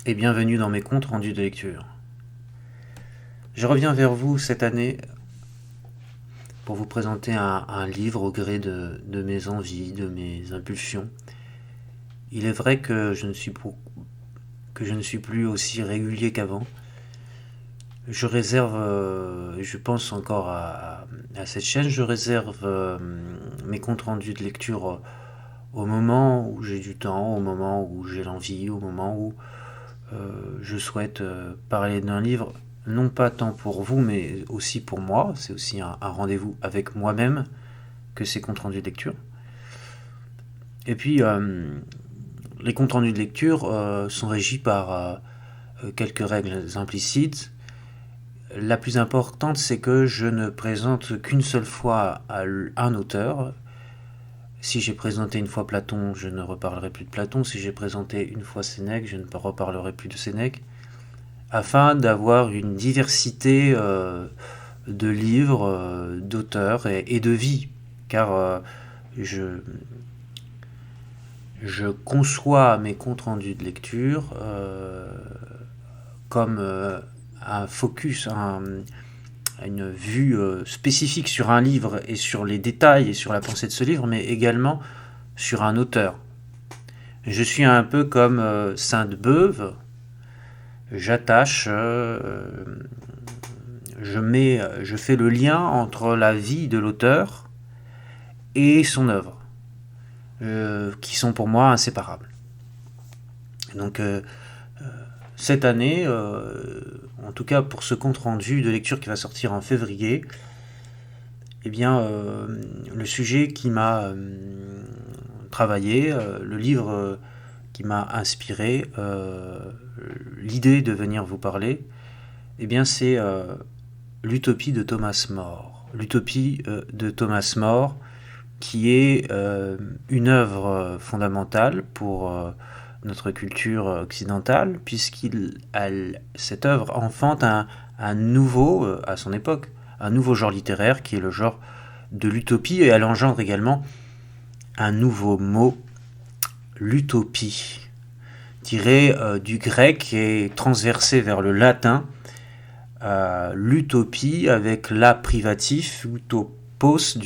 et bienvenue dans mes comptes rendus de lecture. Je reviens vers vous cette année pour vous présenter un livre au gré de mes envies, de mes impulsions. Il est vrai que je ne suis plus aussi régulier qu'avant. Je réserve, je pense encore à cette chaîne, je réserve mes comptes rendus de lecture au moment où j'ai du temps, au moment où j'ai l'envie, au moment où je souhaite parler d'un livre, non pas tant pour vous, mais aussi pour moi. C'est aussi un rendez-vous avec moi-même que ces comptes rendus de lecture. Et puis, les comptes rendus de lecture sont régis par quelques règles implicites. La plus importante, c'est que je ne présente qu'une seule fois un auteur. Si j'ai présenté une fois Platon, je ne reparlerai plus de Platon. Si j'ai présenté une fois Sénèque, je ne reparlerai plus de Sénèque. Afin d'avoir une diversité de livres, d'auteurs et de vie. Car je conçois mes comptes rendus de lecture comme un focus, une vue spécifique sur un livre et sur les détails et sur la pensée de ce livre, mais également sur un auteur. Je suis un peu comme Sainte-Beuve. J'attache, je fais le lien entre la vie de l'auteur et son œuvre, qui sont pour moi inséparables. Donc cette année, en tout cas pour ce compte rendu de lecture qui va sortir en février, eh bien le sujet qui m'a travaillé, le livre qui m'a inspiré, l'idée de venir vous parler, eh bien c'est l'utopie de Thomas More. L'utopie de Thomas More, qui est une œuvre fondamentale pour notre culture occidentale, cette œuvre enfante un nouveau, à son époque, un nouveau genre littéraire qui est le genre de l'utopie, et elle engendre également un nouveau mot, l'utopie, tiré du grec et transversé vers le latin. L'utopie avec la privatif, du topos,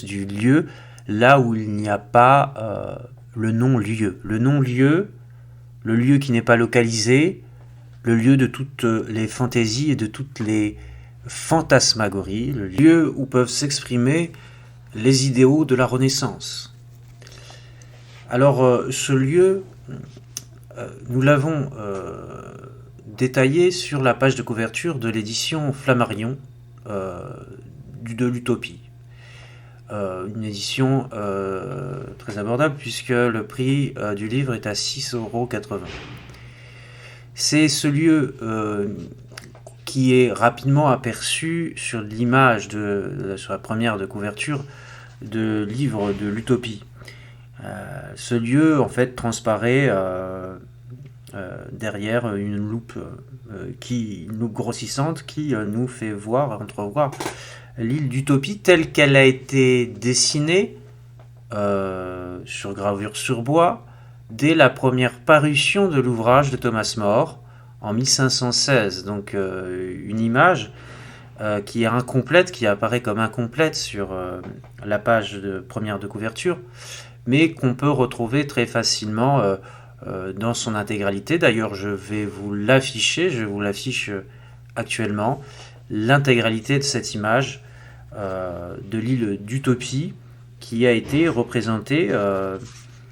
du lieu, là où il n'y a pas le non-lieu. Le non-lieu, le lieu qui n'est pas localisé, le lieu de toutes les fantaisies et de toutes les fantasmagories, le lieu où peuvent s'exprimer les idéaux de la Renaissance. Alors ce lieu, nous l'avons détaillé sur la page de couverture de l'édition Flammarion de l'Utopie. Une édition très abordable puisque le prix du livre est à 6,80 €. C'est ce lieu qui est rapidement aperçu sur l'image, sur la première de couverture de livre de l'Utopie. Ce lieu en fait transparaît derrière une loupe grossissante qui nous fait entrevoir l'île d'Utopie telle qu'elle a été dessinée sur gravure sur bois dès la première parution de l'ouvrage de Thomas More en 1516. Donc une image qui est incomplète, qui apparaît comme incomplète sur la page première de couverture, mais qu'on peut retrouver très facilement dans son intégralité. D'ailleurs, je vous l'affiche actuellement, l'intégralité de cette image de l'île d'Utopie qui a été représentée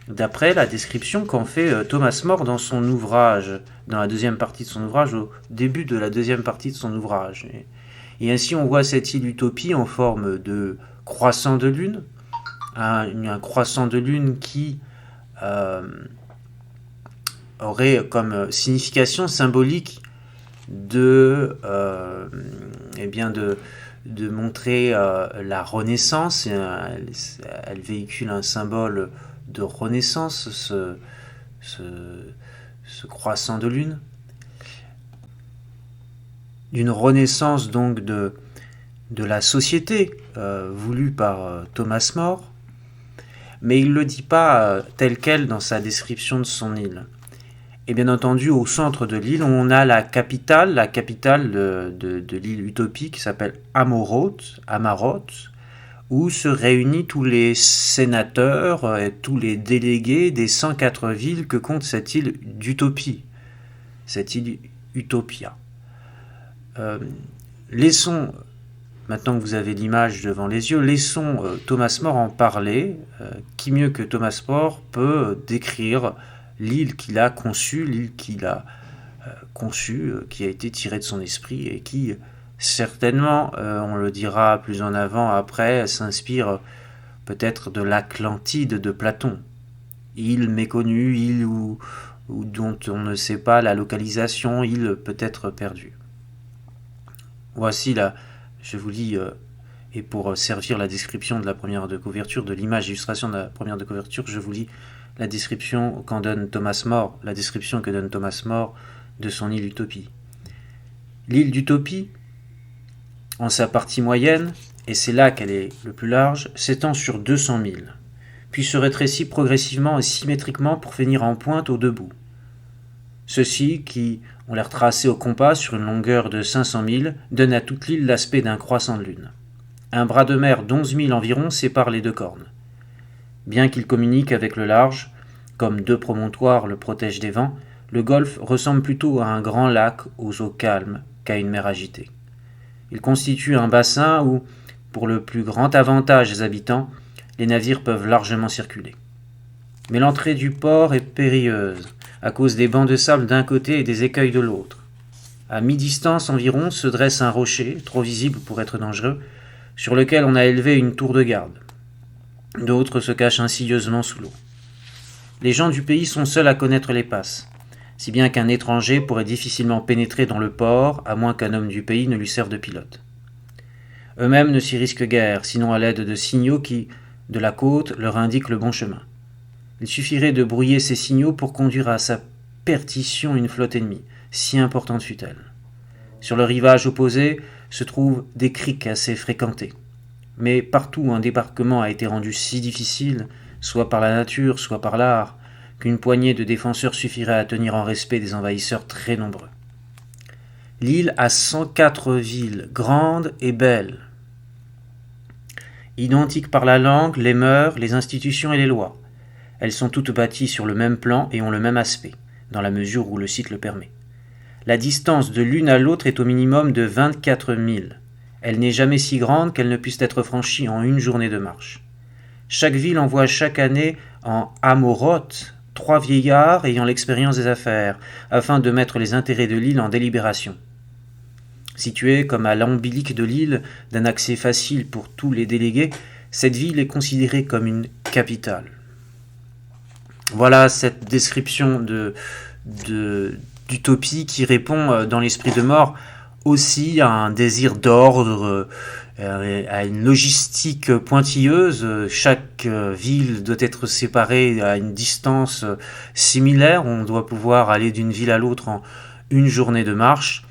d'après la description qu'en fait Thomas More dans son ouvrage, dans la deuxième partie de son ouvrage, au début de la deuxième partie de son ouvrage. Et ainsi, on voit cette île d'Utopie en forme de croissant de lune, un croissant de lune qui aurait comme signification symbolique de montrer la Renaissance. Elle véhicule un symbole de Renaissance, ce croissant de lune. D'une renaissance donc de la société voulue par Thomas More, mais il ne le dit pas tel quel dans sa description de son île. Et bien entendu, au centre de l'île, on a la capitale de l'île Utopie qui s'appelle Amaroth, où se réunissent tous les sénateurs et tous les délégués des 104 villes que compte cette île d'Utopie, cette île Utopia. Laissons, maintenant que vous avez l'image devant les yeux, laissons Thomas More en parler. Qui mieux que Thomas More peut décrire l'île qu'il a conçue, qui a été tirée de son esprit et qui, certainement, on le dira plus en avant après, s'inspire peut-être de l'Atlantide de Platon. Île méconnue, île dont on ne sait pas la localisation, île peut-être perdue. Voici là, je vous lis, et pour servir la description de la première de couverture, de l'image d'illustration de la première de couverture, je vous lis la description que donne Thomas More de son île Utopie. L'île d'Utopie, en sa partie moyenne, et c'est là qu'elle est le plus large, s'étend sur 200 milles, puis se rétrécit progressivement et symétriquement pour finir en pointe aux deux bouts. Ceux-ci, qui ont l'air tracés au compas sur une longueur de 500 milles, donnent à toute l'île l'aspect d'un croissant de lune. Un bras de mer d'11 milles environ sépare les deux cornes. Bien qu'il communique avec le large, comme deux promontoires le protègent des vents, le golfe ressemble plutôt à un grand lac aux eaux calmes qu'à une mer agitée. Il constitue un bassin où, pour le plus grand avantage des habitants, les navires peuvent largement circuler. Mais l'entrée du port est périlleuse, à cause des bancs de sable d'un côté et des écueils de l'autre. À mi-distance environ se dresse un rocher, trop visible pour être dangereux, sur lequel on a élevé une tour de garde. D'autres se cachent insidieusement sous l'eau. Les gens du pays sont seuls à connaître les passes, si bien qu'un étranger pourrait difficilement pénétrer dans le port, à moins qu'un homme du pays ne lui serve de pilote. Eux-mêmes ne s'y risquent guère, sinon à l'aide de signaux qui, de la côte, leur indiquent le bon chemin. Il suffirait de brouiller ces signaux pour conduire à sa perdition une flotte ennemie, si importante fût-elle. Sur le rivage opposé se trouvent des criques assez fréquentées. Mais partout où un débarquement a été rendu si difficile, soit par la nature, soit par l'art, qu'une poignée de défenseurs suffirait à tenir en respect des envahisseurs très nombreux. L'île a 104 villes, grandes et belles, identiques par la langue, les mœurs, les institutions et les lois. Elles sont toutes bâties sur le même plan et ont le même aspect, dans la mesure où le site le permet. La distance de l'une à l'autre est au minimum de 24 milles. Elle n'est jamais si grande qu'elle ne puisse être franchie en une journée de marche. Chaque ville envoie chaque année en Amaroth 3 vieillards ayant l'expérience des affaires, afin de mettre les intérêts de l'île en délibération. Située comme à l'ombilic de l'île, d'un accès facile pour tous les délégués, cette ville est considérée comme une capitale. Voilà cette description d'utopie qui répond dans l'esprit de More aussi à un désir d'ordre, à une logistique pointilleuse. Chaque ville doit être séparée à une distance similaire. On doit pouvoir aller d'une ville à l'autre en une journée de marche.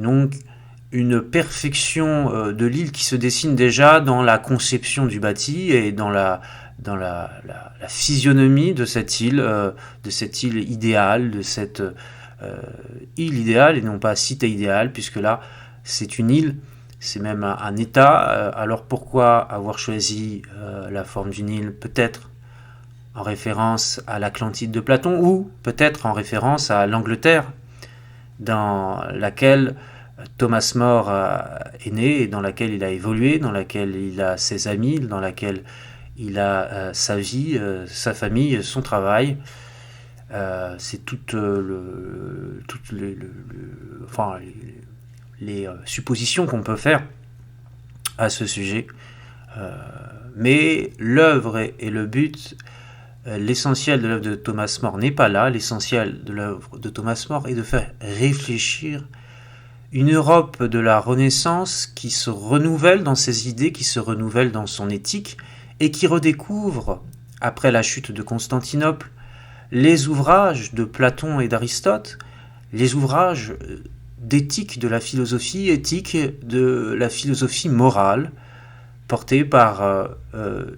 Donc une perfection de l'île qui se dessine déjà dans la conception du bâti et dans la physionomie de cette île idéale, de cette île idéale et non pas cité idéale, puisque là c'est une île, c'est même un état. Alors pourquoi avoir choisi la forme d'une île? Peut-être en référence à l'Atlantide de Platon, ou peut-être en référence à l'Angleterre, dans laquelle Thomas More est né, et dans laquelle il a évolué, dans laquelle il a ses amis, dans laquelle il a sa vie, sa famille, son travail. C'est les suppositions qu'on peut faire à ce sujet. Mais l'œuvre et le but, l'essentiel de l'œuvre de Thomas More n'est pas là. L'essentiel de l'œuvre de Thomas More est de faire réfléchir une Europe de la Renaissance qui se renouvelle dans ses idées, qui se renouvelle dans son éthique, et qui redécouvre, après la chute de Constantinople, les ouvrages de Platon et d'Aristote, les ouvrages d'éthique de la philosophie, éthique de la philosophie morale, portés par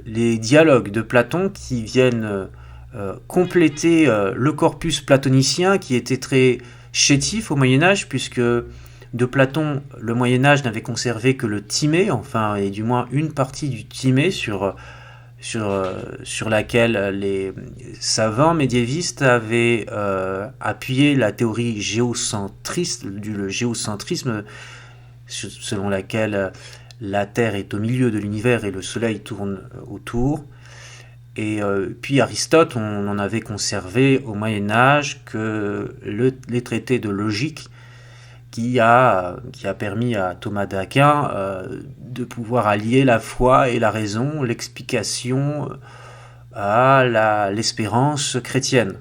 les dialogues de Platon qui viennent compléter le corpus platonicien qui était très chétif au Moyen-Âge, puisque de Platon, le Moyen-Âge n'avait conservé que le timée, enfin, et du moins une partie du timée sur laquelle les savants médiévistes avaient appuyé la théorie géocentriste, le géocentrisme, selon laquelle la Terre est au milieu de l'univers et le Soleil tourne autour. Et puis Aristote, on en avait conservé au Moyen-Âge que les traités de logique qui a permis à Thomas d'Aquin de pouvoir allier la foi et la raison, l'explication à l'espérance chrétienne.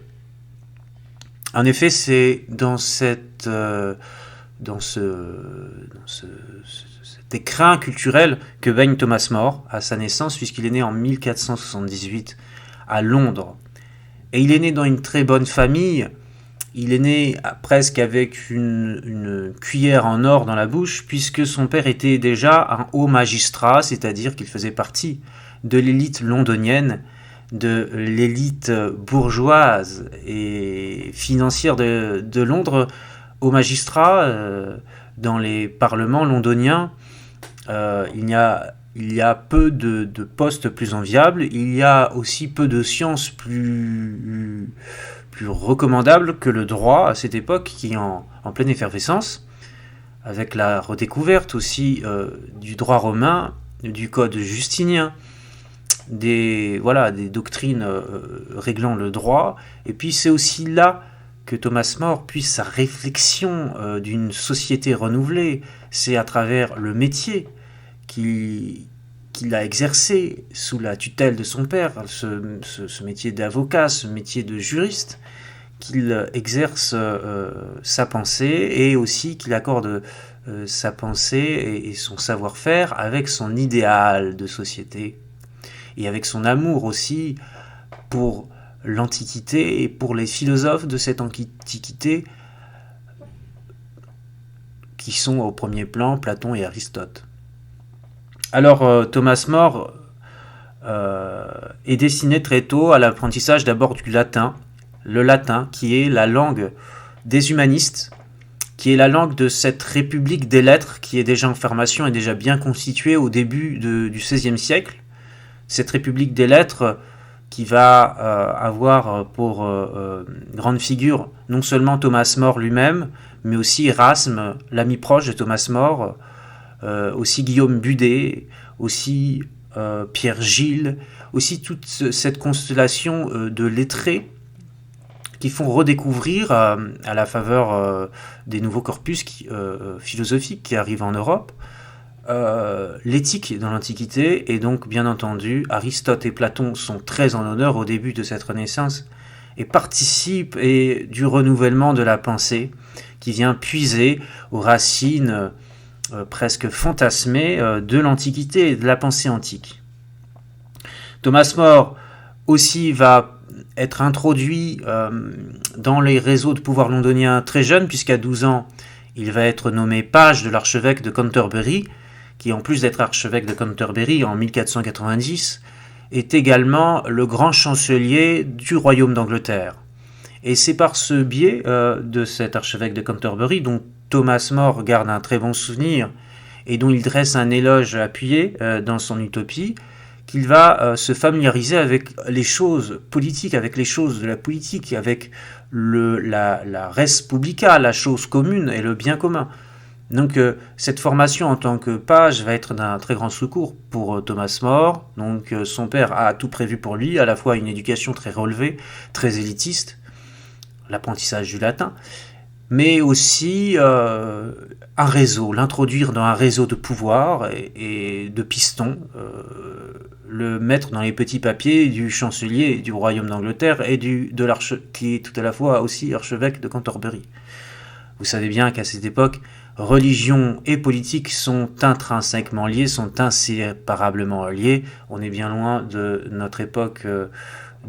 En effet, c'est dans cet écrin culturel que baigne Thomas More à sa naissance, puisqu'il est né en 1478 à Londres. Et il est né dans une très bonne famille. Il est né presque avec une cuillère en or dans la bouche, puisque son père était déjà un haut magistrat, c'est-à-dire qu'il faisait partie de l'élite londonienne, de l'élite bourgeoise et financière de Londres. Haut magistrat, dans les parlements londoniens, il y a peu de postes plus enviables, il y a aussi peu de sciences plus recommandable que le droit à cette époque, qui est en pleine effervescence, avec la redécouverte aussi du droit romain, du code justinien, des doctrines réglant le droit. Et puis c'est aussi là que Thomas More puise sa réflexion d'une société renouvelée. C'est à travers le métier qu'il a exercé sous la tutelle de son père, ce métier d'avocat, ce métier de juriste, qu'il exerce sa pensée, et aussi qu'il accorde sa pensée et son savoir-faire avec son idéal de société, et avec son amour aussi pour l'Antiquité et pour les philosophes de cette Antiquité qui sont au premier plan Platon et Aristote. Alors Thomas More est destiné très tôt à l'apprentissage d'abord du latin, le latin qui est la langue des humanistes, qui est la langue de cette république des lettres qui est déjà en formation et déjà bien constituée au début du XVIe siècle. Cette république des lettres qui va avoir pour grande figure non seulement Thomas More lui-même, mais aussi Erasme, l'ami proche de Thomas More, aussi Guillaume Budet, aussi Pierre Gilles, aussi toute cette constellation de lettrés qui font redécouvrir à la faveur des nouveaux corpus philosophiques qui arrivent en Europe, l'éthique dans l'Antiquité. Et donc bien entendu Aristote et Platon sont très en honneur au début de cette Renaissance et participent du renouvellement de la pensée qui vient puiser aux racines presque fantasmées de l'Antiquité et de la pensée antique. Thomas More aussi va être introduit dans les réseaux de pouvoir londoniens très jeune, puisqu'à 12 ans, il va être nommé page de l'archevêque de Canterbury, qui en plus d'être archevêque de Canterbury en 1490, est également le grand chancelier du royaume d'Angleterre. Et c'est par ce biais de cet archevêque de Canterbury, dont Thomas More garde un très bon souvenir et dont il dresse un éloge appuyé dans son Utopie, qu'il va se familiariser avec les choses politiques, avec les choses de la politique, avec la res publica, la chose commune et le bien commun. Donc cette formation en tant que page va être d'un très grand secours pour Thomas More. Donc son père a tout prévu pour lui, à la fois une éducation très relevée, très élitiste, l'apprentissage du latin, mais aussi un réseau, l'introduire dans un réseau de pouvoir et de pistons, le mettre dans les petits papiers du chancelier du royaume d'Angleterre et qui est tout à la fois aussi archevêque de Canterbury. Vous savez bien qu'à cette époque, religion et politique sont intrinsèquement liés, sont inséparablement liés. On est bien loin de notre époque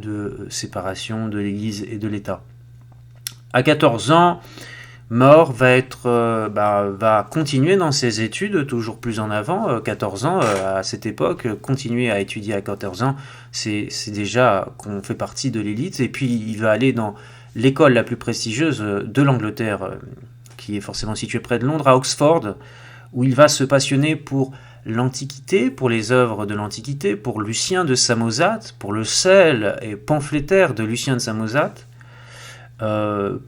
de séparation de l'Église et de l'État. À 14 ans, More va continuer dans ses études, toujours plus en avant, 14 ans à cette époque, continuer à étudier à 14 ans, c'est déjà qu'on fait partie de l'élite, et puis il va aller dans l'école la plus prestigieuse de l'Angleterre, qui est forcément située près de Londres, à Oxford, où il va se passionner pour l'Antiquité, pour les œuvres de l'Antiquité, pour Lucien de Samosate, pour le sel et pamphlétaire de Lucien de Samosate,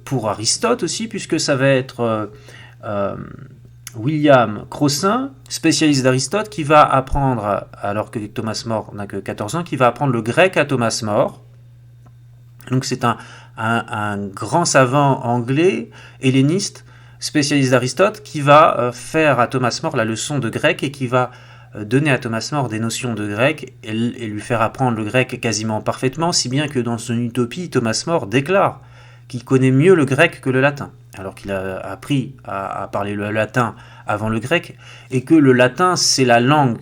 pour Aristote aussi, puisque ça va être William Crossin, spécialiste d'Aristote, qui va apprendre, alors que Thomas More n'a que 14 ans, qui va apprendre le grec à Thomas More. Donc c'est un grand savant anglais, helléniste, spécialiste d'Aristote, qui va faire à Thomas More la leçon de grec et qui va donner à Thomas More des notions de grec et lui faire apprendre le grec quasiment parfaitement, si bien que dans son utopie, Thomas More déclare qu'il connaît mieux le grec que le latin, alors qu'il a appris à parler le latin avant le grec, et que le latin, c'est la langue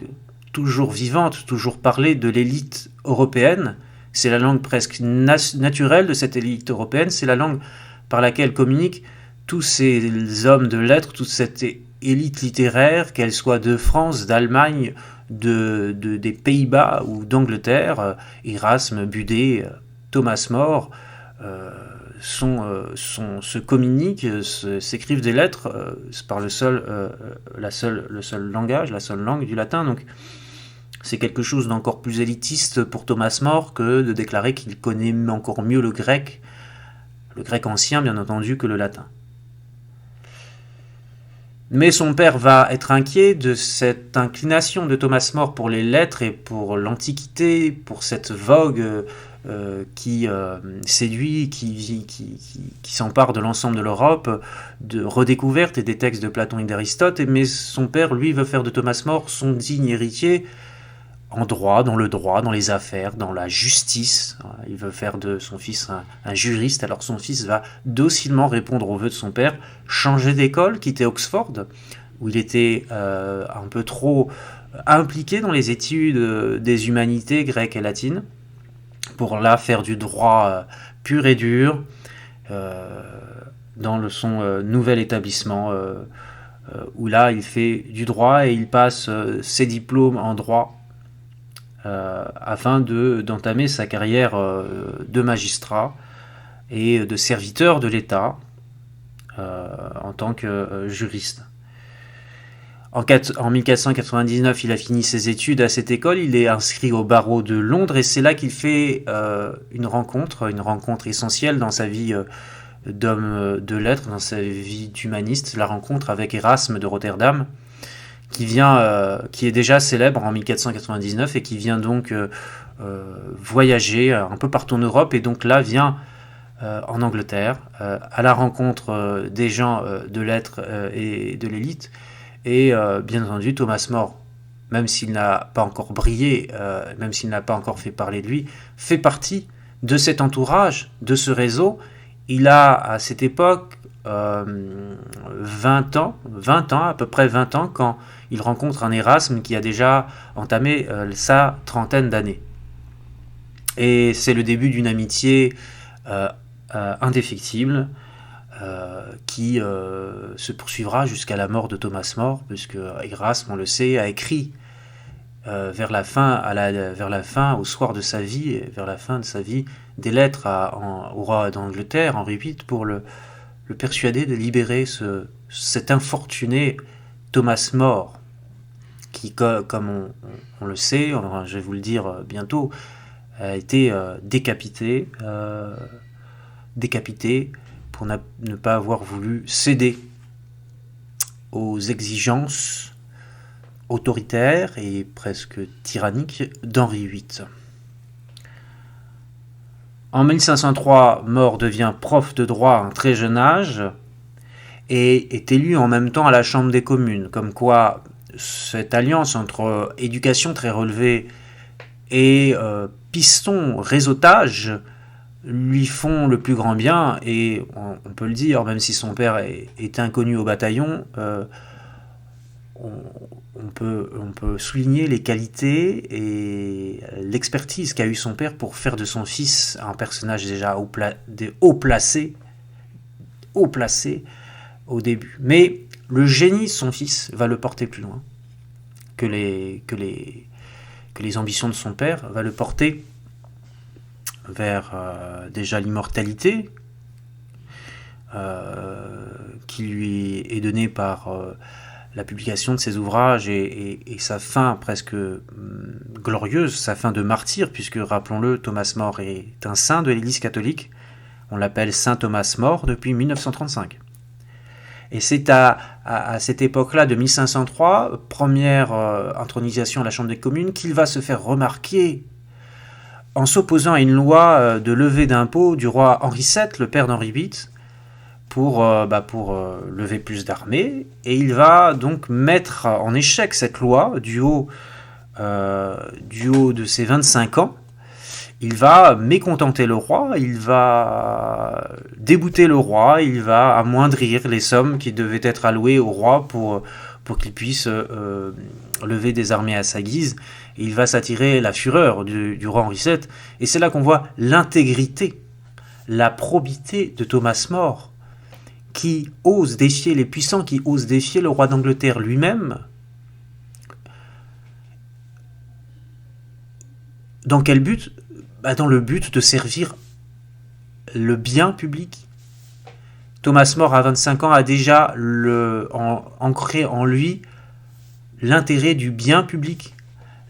toujours vivante, toujours parlée de l'élite européenne, c'est la langue presque naturelle de cette élite européenne, c'est la langue par laquelle communiquent tous ces hommes de lettres, toute cette élite littéraire, qu'elle soit de France, d'Allemagne, des Pays-Bas ou d'Angleterre, Erasme, Budet, Thomas More, se communiquent, s'écrivent des lettres par le seul langage, la seule langue du latin. Donc c'est quelque chose d'encore plus élitiste pour Thomas More que de déclarer qu'il connaît encore mieux le grec ancien bien entendu, que le latin. Mais son père va être inquiet de cette inclination de Thomas More pour les lettres et pour l'Antiquité, pour cette vogue qui séduit, qui s'empare de l'ensemble de l'Europe, de redécouverte et des textes de Platon et d'Aristote. Mais son père, lui, veut faire de Thomas More son digne héritier en droit, dans les affaires, dans la justice. Il veut faire de son fils un juriste, alors son fils va docilement répondre aux vœux de son père, changer d'école, quitter Oxford, où il était un peu trop impliqué dans les études des humanités grecques et latines, pour là faire du droit pur et dur, dans son nouvel établissement, où là il fait du droit et il passe ses diplômes en droit, afin d'entamer sa carrière de magistrat et de serviteur de l'État en tant que juriste. En 1499, il a fini ses études à cette école, il est inscrit au barreau de Londres et c'est là qu'il fait une rencontre essentielle dans sa vie d'homme de lettres, dans sa vie d'humaniste, la rencontre avec Erasme de Rotterdam, qui est déjà célèbre en 1499 et qui vient donc voyager un peu partout en Europe et donc là vient en Angleterre à la rencontre des gens de lettres et de l'élite et bien entendu Thomas More, même s'il n'a pas encore brillé, même s'il n'a pas encore fait parler de lui, fait partie de cet entourage, de ce réseau. Il a à cette époque 20 ans, à peu près 20 ans, quand il rencontre un Erasme qui a déjà entamé sa trentaine d'années. Et c'est le début d'une amitié indéfectible qui se poursuivra jusqu'à la mort de Thomas More, puisque Erasme, on le sait, a écrit vers la fin, au soir de sa vie, vers la fin de sa vie, des lettres au roi d'Angleterre, Henri VIII, pour le persuader de libérer cet infortuné Thomas More, qui, comme on le sait, je vais vous le dire bientôt, a été décapité pour ne pas avoir voulu céder aux exigences autoritaires et presque tyranniques d'Henri VIII. En 1503, More devient prof de droit à un très jeune âge et est élu en même temps à la Chambre des communes, comme quoi cette alliance entre éducation très relevée et piston, réseautage, lui font le plus grand bien, et on peut le dire, même si son père est inconnu au bataillon, on peut souligner les qualités et l'expertise qu'a eu son père pour faire de son fils un personnage déjà haut placé, au début. Mais le génie de son fils va le porter plus loin que les ambitions de son père, va le porter vers déjà l'immortalité qui lui est donnée par la publication de ses ouvrages et sa fin presque glorieuse, sa fin de martyr, puisque, rappelons-le, Thomas More est un saint de l'Église catholique. On l'appelle Saint Thomas More depuis 1935. Et c'est à cette époque-là, de 1503, première intronisation à la Chambre des communes, qu'il va se faire remarquer en s'opposant à une loi de levée d'impôts du roi Henri VII, le père d'Henri VIII, pour lever plus d'armées. Et il va donc mettre en échec cette loi du haut de ses 25 ans. Il va mécontenter le roi, il va débouter le roi, il va amoindrir les sommes qui devaient être allouées au roi pour qu'il puisse lever des armées à sa guise. Et il va s'attirer la fureur du roi Henri VII. Et c'est là qu'on voit l'intégrité, la probité de Thomas More, qui ose défier les puissants, qui ose défier le roi d'Angleterre lui-même. Dans quel but ? Dans le but de servir le bien public. Thomas More, à 25 ans, a déjà ancré en lui l'intérêt du bien public,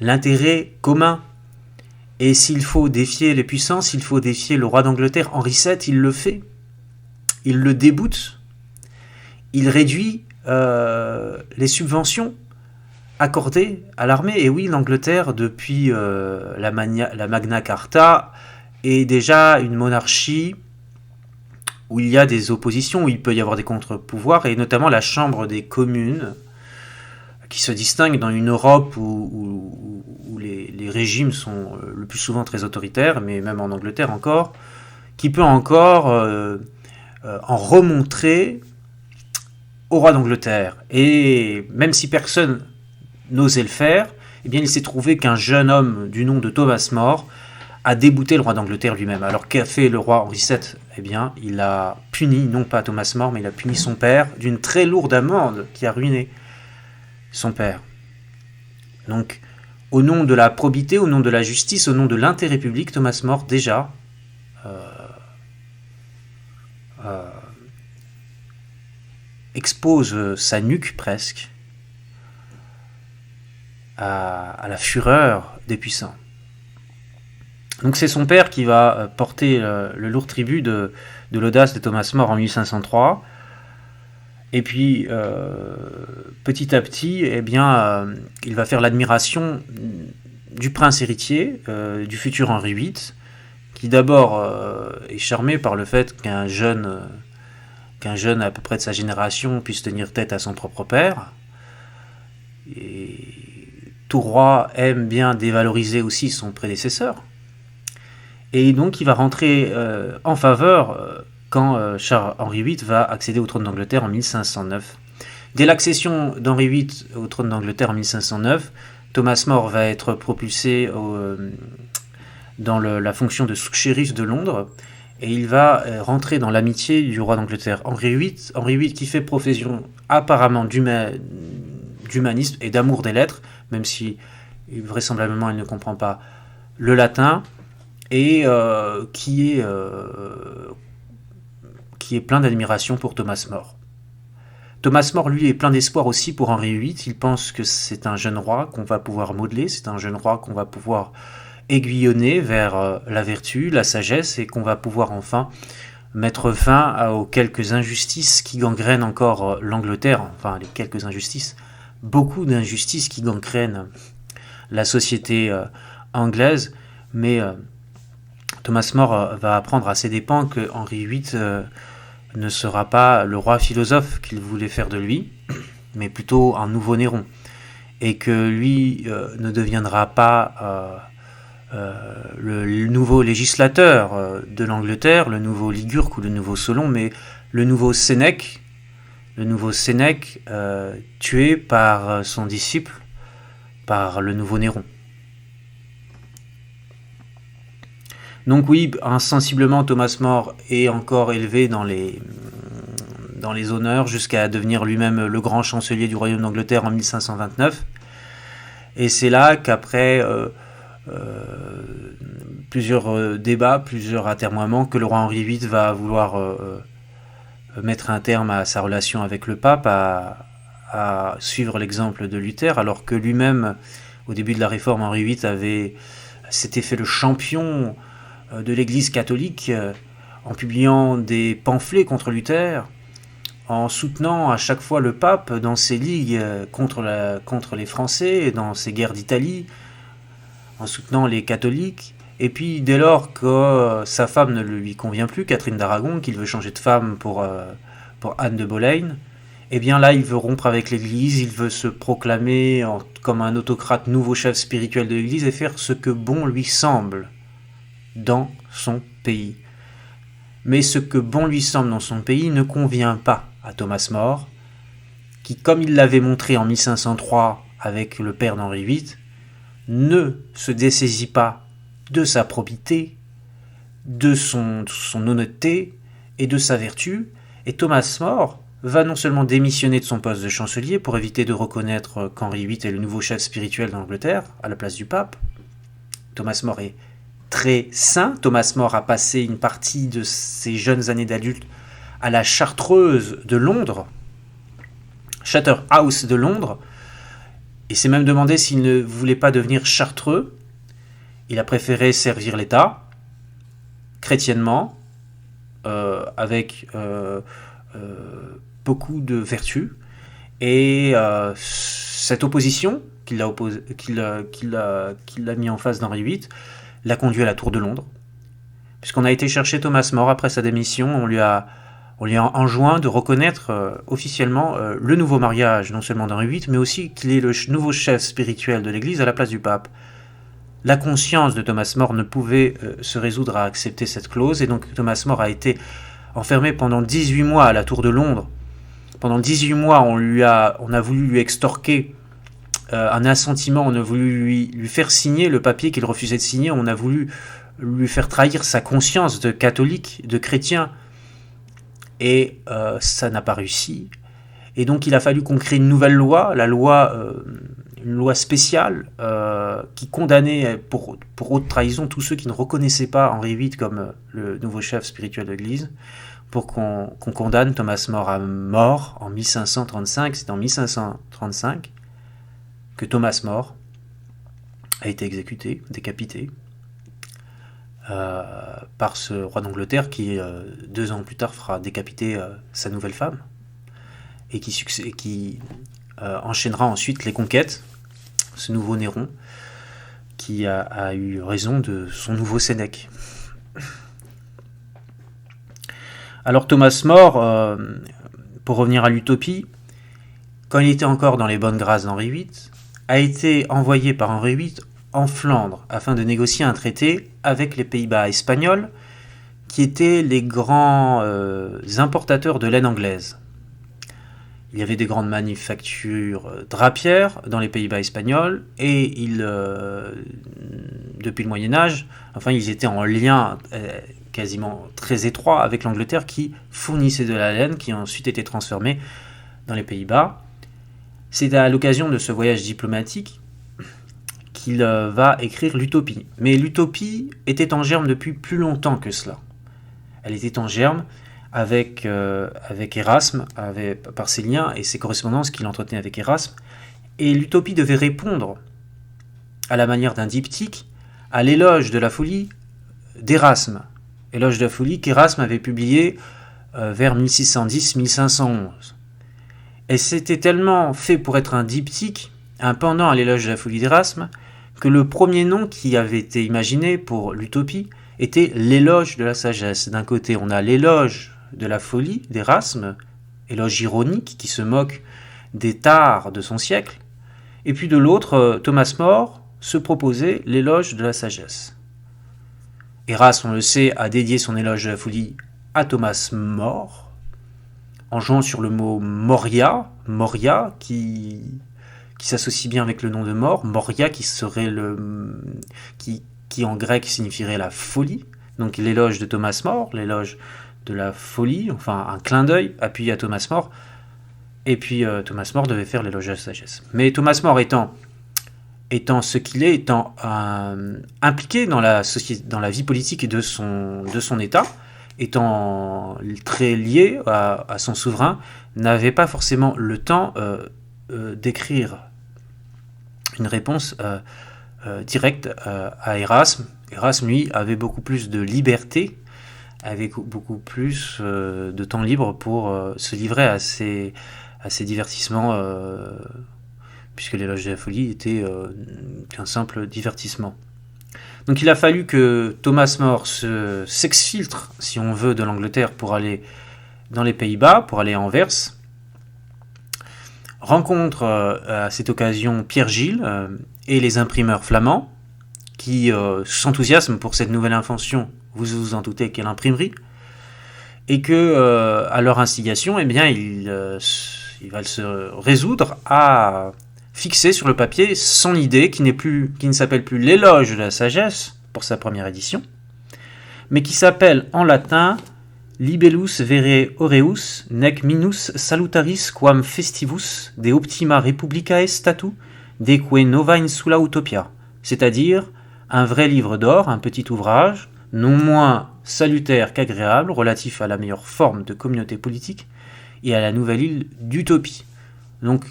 l'intérêt commun. Et s'il faut défier les puissants, s'il faut défier le roi d'Angleterre, Henri VII, il le fait. Il le déboute. Il réduit les subventions accordées à l'armée. Et oui, l'Angleterre, depuis la Magna Carta, est déjà une monarchie où il y a des oppositions, où il peut y avoir des contre-pouvoirs, et notamment la Chambre des communes, qui se distingue dans une Europe où les régimes sont le plus souvent très autoritaires, mais même en Angleterre encore, qui peut encore en remontrer au roi d'Angleterre. Et même si personne n'osait le faire, eh bien il s'est trouvé qu'un jeune homme du nom de Thomas More a débouté le roi d'Angleterre lui-même. Alors qu'a fait le roi Henri VII ? Eh bien, il a puni, non pas Thomas More, mais il a puni son père d'une très lourde amende qui a ruiné son père. Donc, au nom de la probité, au nom de la justice, au nom de l'intérêt public, Thomas More déjà expose sa nuque presque à la fureur des puissants. Donc c'est son père qui va porter le lourd tribut de l'audace de Thomas More en 1503. Et puis, petit à petit, eh bien, il va faire l'admiration du prince héritier, du futur Henri VIII, qui d'abord est charmé par le fait qu'un jeune à peu près de sa génération puisse tenir tête à son propre père. Et tout roi aime bien dévaloriser aussi son prédécesseur. Et donc il va rentrer en faveur quand Charles-Henri VIII va accéder au trône d'Angleterre en 1509. Dès l'accession d'Henri VIII au trône d'Angleterre en 1509, Thomas More va être propulsé dans la fonction de sous-shérif de Londres, et il va rentrer dans l'amitié du roi d'Angleterre Henri VIII qui fait profession apparemment d'humanisme et d'amour des lettres, même si vraisemblablement il ne comprend pas le latin, et qui est plein d'admiration pour Thomas More. Thomas More, lui, est plein d'espoir aussi pour Henri VIII. Il pense que c'est un jeune roi qu'on va pouvoir modeler, c'est un jeune roi qu'on va pouvoir aiguillonner vers la vertu, la sagesse, et qu'on va pouvoir enfin mettre fin aux quelques injustices qui gangrènent encore l'Angleterre, enfin les quelques injustices, beaucoup d'injustices qui gangrènent la société anglaise, mais Thomas More va apprendre à ses dépens que Henri VIII ne sera pas le roi philosophe qu'il voulait faire de lui, mais plutôt un nouveau Néron, et que lui ne deviendra pas le nouveau législateur de l'Angleterre, le nouveau Ligurque ou le nouveau Solon, mais le nouveau Sénèque, tué par son disciple, par le nouveau Néron. Donc oui, insensiblement, Thomas More est encore élevé dans dans les honneurs jusqu'à devenir lui-même le grand chancelier du royaume d'Angleterre en 1529. Et c'est là qu'après plusieurs débats, plusieurs atermoiements, que le roi Henri VIII va vouloir mettre un terme à sa relation avec le pape, à suivre l'exemple de Luther, alors que lui-même, au début de la Réforme, Henri VIII s'était fait le champion de l'Église catholique en publiant des pamphlets contre Luther, en soutenant à chaque fois le pape dans ses ligues contre les Français, et dans ses guerres d'Italie, en soutenant les catholiques. Et puis dès lors que sa femme ne lui convient plus, Catherine d'Aragon, qu'il veut changer de femme pour Anne de Boleyn, eh bien là il veut rompre avec l'Église, il veut se proclamer comme un autocrate, nouveau chef spirituel de l'Église, et faire ce que bon lui semble dans son pays. Mais ce que bon lui semble dans son pays ne convient pas à Thomas More, qui, comme il l'avait montré en 1503 avec le père d'Henri VIII, ne se dessaisit pas de sa probité, de son honnêteté et de sa vertu. Et Thomas More va non seulement démissionner de son poste de chancelier pour éviter de reconnaître qu'Henri VIII est le nouveau chef spirituel d'Angleterre à la place du pape. Thomas More est très saint. Thomas More a passé une partie de ses jeunes années d'adulte à la Chartreuse de Londres, Charterhouse de Londres, et s'est même demandé s'il ne voulait pas devenir chartreux. Il a préféré servir l'État, chrétiennement, avec beaucoup de vertus, et cette opposition qu'il a mis en face d'Henri VIII l'a conduit à la Tour de Londres, puisqu'on a été chercher Thomas More après sa démission. On lui a enjoint de reconnaître officiellement le nouveau mariage, non seulement d'Henri VIII, mais aussi qu'il est le nouveau chef spirituel de l'Église à la place du pape. La conscience de Thomas More ne pouvait se résoudre à accepter cette clause, et donc Thomas More a été enfermé pendant 18 mois à la Tour de Londres. Pendant 18 mois, on a voulu lui extorquer un assentiment, on a voulu lui faire signer le papier qu'il refusait de signer, on a voulu lui faire trahir sa conscience de catholique, de chrétien, et ça n'a pas réussi. Et donc il a fallu qu'on crée une nouvelle loi, une loi spéciale qui condamnait pour haute trahison tous ceux qui ne reconnaissaient pas Henri VIII comme le nouveau chef spirituel de l'Église, pour qu'on condamne Thomas More à mort en 1535. C'est en 1535 que Thomas More a été exécuté, décapité, par ce roi d'Angleterre qui, 2 ans plus tard, fera décapiter sa nouvelle femme, et qui enchaînera ensuite les conquêtes, ce nouveau Néron, qui a eu raison de son nouveau Sénèque. Alors Thomas More, pour revenir à l'utopie, quand il était encore dans les bonnes grâces d'Henri VIII, a été envoyé par Henri VIII en Flandre afin de négocier un traité avec les Pays-Bas espagnols, qui étaient les grands importateurs de laine anglaise. Il y avait des grandes manufactures drapières dans les Pays-Bas espagnols, et depuis le Moyen-Âge, ils étaient en lien quasiment très étroit avec l'Angleterre, qui fournissait de la laine qui a ensuite été transformée dans les Pays-Bas. C'est à l'occasion de ce voyage diplomatique qu'il va écrire l'Utopie. Mais l'Utopie était en germe depuis plus longtemps que cela. Elle était en germe avec Erasme, par ses liens et ses correspondances qu'il entretenait avec Erasme. Et l'Utopie devait répondre, à la manière d'un diptyque, à l'éloge de la folie d'Erasme. Éloge de la folie qu'Erasme avait publié vers 1610-1511. Et c'était tellement fait pour être un diptyque, un pendant à l'éloge de la folie d'Erasme, que le premier nom qui avait été imaginé pour l'Utopie était l'éloge de la sagesse. D'un côté, on a l'éloge de la folie d'Erasme, éloge ironique qui se moque des tares de son siècle, et puis de l'autre, Thomas More se proposait l'éloge de la sagesse. Erasme, on le sait, a dédié son éloge de la folie à Thomas More, en jouant sur le mot Moria qui s'associe bien avec le nom de mort, Moria qui serait qui en grec signifierait la folie, donc l'éloge de Thomas More, l'éloge de la folie, enfin un clin d'œil appuyé à Thomas More. Et puis Thomas More devait faire l'éloge de la sagesse. Mais Thomas More étant ce qu'il est, étant impliqué dans la vie politique de son État, étant très lié à son souverain, n'avait pas forcément le temps d'écrire une réponse directe à Erasme. Erasme, lui, avait beaucoup plus de liberté, avait beaucoup plus de temps libre pour se livrer à ses divertissements, puisque l'éloge de la folie était qu'un simple divertissement. Donc il a fallu que Thomas More s'exfiltre, si on veut, de l'Angleterre pour aller dans les Pays-Bas, pour aller à Anvers. Rencontre à cette occasion Pierre Gilles et les imprimeurs flamands qui s'enthousiasment pour cette nouvelle invention, vous vous en doutez, qu'est l'imprimerie, et que à leur instigation, eh bien, il va se résoudre à fixer sur le papier son idée qui ne s'appelle plus l'éloge de la sagesse pour sa première édition, mais qui s'appelle en latin Libellus vere aureus nec minus salutaris quam festivus de optima republicae statu deque nova insula utopia, c'est-à-dire un vrai livre d'or, un petit ouvrage, non moins salutaire qu'agréable, relatif à la meilleure forme de communauté politique et à la nouvelle île d'Utopie. Donc,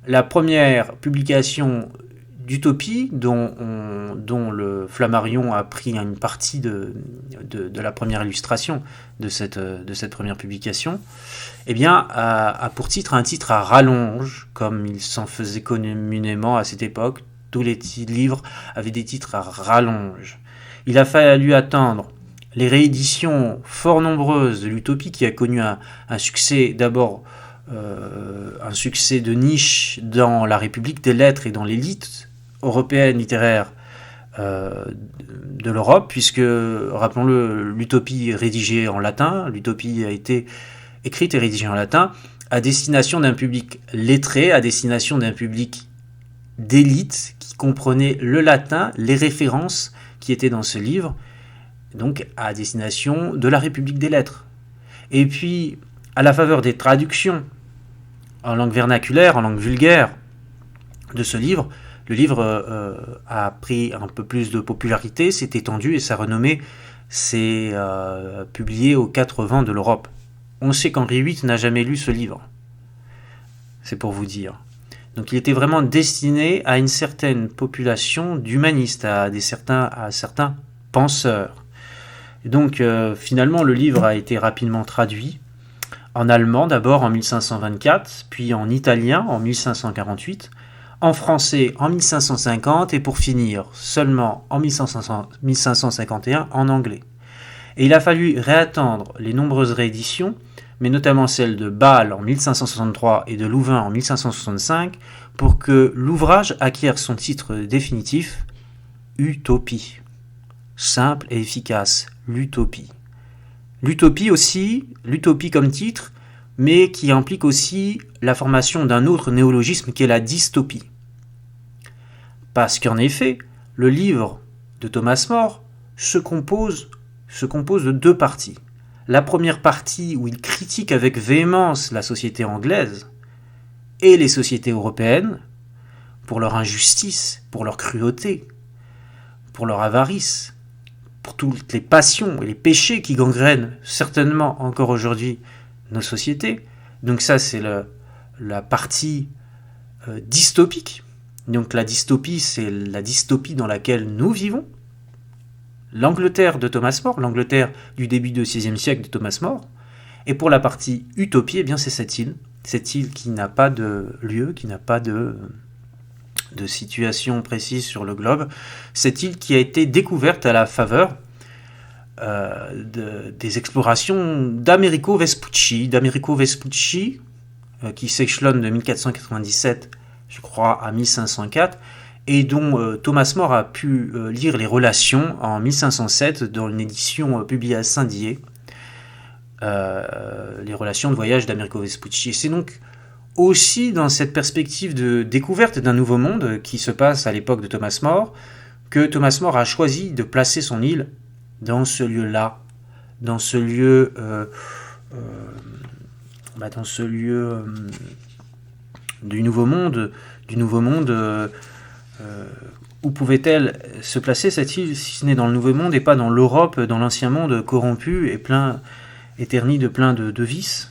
la première publication d'Utopie, dont le Flammarion a pris une partie de la première illustration de cette première publication, eh bien, a pour titre un titre à rallonge, comme il s'en faisait communément à cette époque. Tous les livres avaient des titres à rallonge. Il a fallu attendre les rééditions fort nombreuses de l'Utopie, qui a connu un succès d'abord, un succès de niche dans la République des lettres et dans l'élite européenne littéraire de l'Europe, puisque, rappelons-le, l'Utopie est rédigée en latin, l'Utopie a été écrite et rédigée en latin, à destination d'un public lettré, à destination d'un public d'élite qui comprenait le latin, les références qui étaient dans ce livre, donc à destination de la République des lettres. Et puis, à la faveur des traductions en langue vernaculaire, en langue vulgaire de ce livre, le livre a pris un peu plus de popularité, s'est étendu et sa renommée s'est publiée aux quatre vents de l'Europe. On sait qu'Henri VIII n'a jamais lu ce livre. C'est pour vous dire. Donc il était vraiment destiné à une certaine population d'humanistes, à certains penseurs. Et donc finalement le livre a été rapidement traduit en allemand d'abord en 1524, puis en italien en 1548, en français en 1550 et pour finir seulement en 1551 en anglais. Et il a fallu réattendre les nombreuses rééditions, mais notamment celles de Bâle en 1563 et de Louvain en 1565, pour que l'ouvrage acquiert son titre définitif, Utopie. Simple et efficace, l'utopie. L'utopie aussi, l'utopie comme titre, mais qui implique aussi la formation d'un autre néologisme qui est la dystopie. Parce qu'en effet, le livre de Thomas More se compose de deux parties. La première partie où il critique avec véhémence la société anglaise et les sociétés européennes pour leur injustice, pour leur cruauté, pour leur avarice, pour toutes les passions et les péchés qui gangrènent certainement encore aujourd'hui nos sociétés. Donc ça, c'est la partie dystopique. Donc la dystopie, c'est la dystopie dans laquelle nous vivons. L'Angleterre de Thomas More, l'Angleterre du début du XVIe siècle de Thomas More. Et pour la partie utopie, eh bien c'est cette île qui n'a pas de lieu, qui n'a pas de situation précise sur le globe, cette île qui a été découverte à la faveur des explorations d'Americo Vespucci, qui s'échelonne de 1497, je crois, à 1504, et dont Thomas More a pu lire les relations en 1507 dans une édition publiée à Saint-Dié, les relations de voyage d'Americo Vespucci. Et c'est donc aussi dans cette perspective de découverte d'un nouveau monde qui se passe à l'époque de Thomas More que Thomas More a choisi de placer son île dans ce lieu-là, dans ce lieu, du Nouveau Monde, où pouvait-elle se placer cette île si ce n'est dans le Nouveau Monde et pas dans l'Europe, dans l'Ancien Monde corrompu et terni de plein de vices?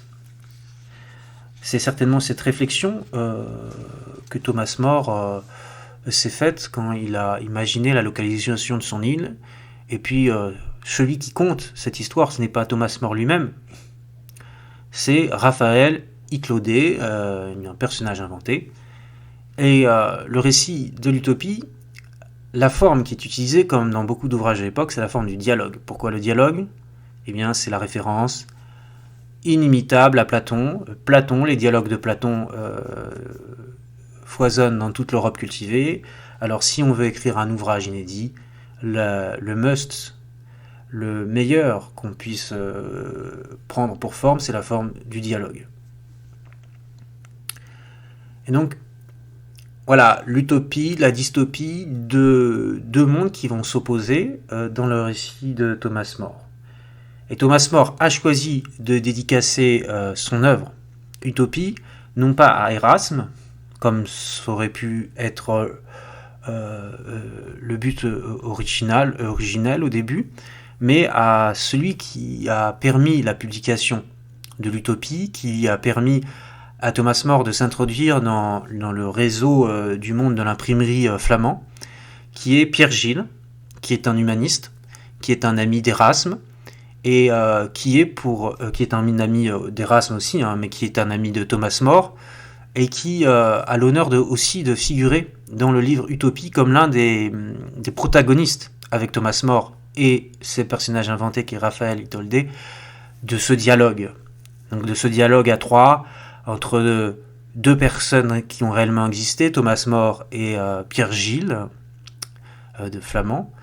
C'est certainement cette réflexion que Thomas More s'est faite quand il a imaginé la localisation de son île. Et puis, celui qui compte cette histoire, ce n'est pas Thomas More lui-même, c'est Raphaël Iclaudé, un personnage inventé. Et le récit de l'utopie, la forme qui est utilisée, comme dans beaucoup d'ouvrages de l'époque, c'est la forme du dialogue. Pourquoi le dialogue ? Eh bien, c'est la référence inimitable à Platon. Les dialogues de Platon foisonnent dans toute l'Europe cultivée. Alors, si on veut écrire un ouvrage inédit, le must, le meilleur qu'on puisse prendre pour forme, c'est la forme du dialogue. Et donc, voilà, l'utopie, la dystopie, deux mondes qui vont s'opposer dans le récit de Thomas More. Et Thomas More a choisi de dédicacer son œuvre Utopie, non pas à Erasme, comme ça aurait pu être le but originel au début, mais à celui qui a permis la publication de l'Utopie, qui a permis à Thomas More de s'introduire dans le réseau du monde de l'imprimerie flamand, qui est Pierre Gilles, qui est un humaniste, qui est un ami d'Erasme, et qui est un ami d'Erasme aussi, mais qui est un ami de Thomas More, et qui a l'honneur aussi de figurer dans le livre Utopie comme l'un des protagonistes, avec Thomas More et ses personnages inventés qui est Raphaël Iclaudé, de ce dialogue. Donc de ce dialogue à trois, entre deux personnes qui ont réellement existé, Thomas More et Pierre Gilles, de Flamand,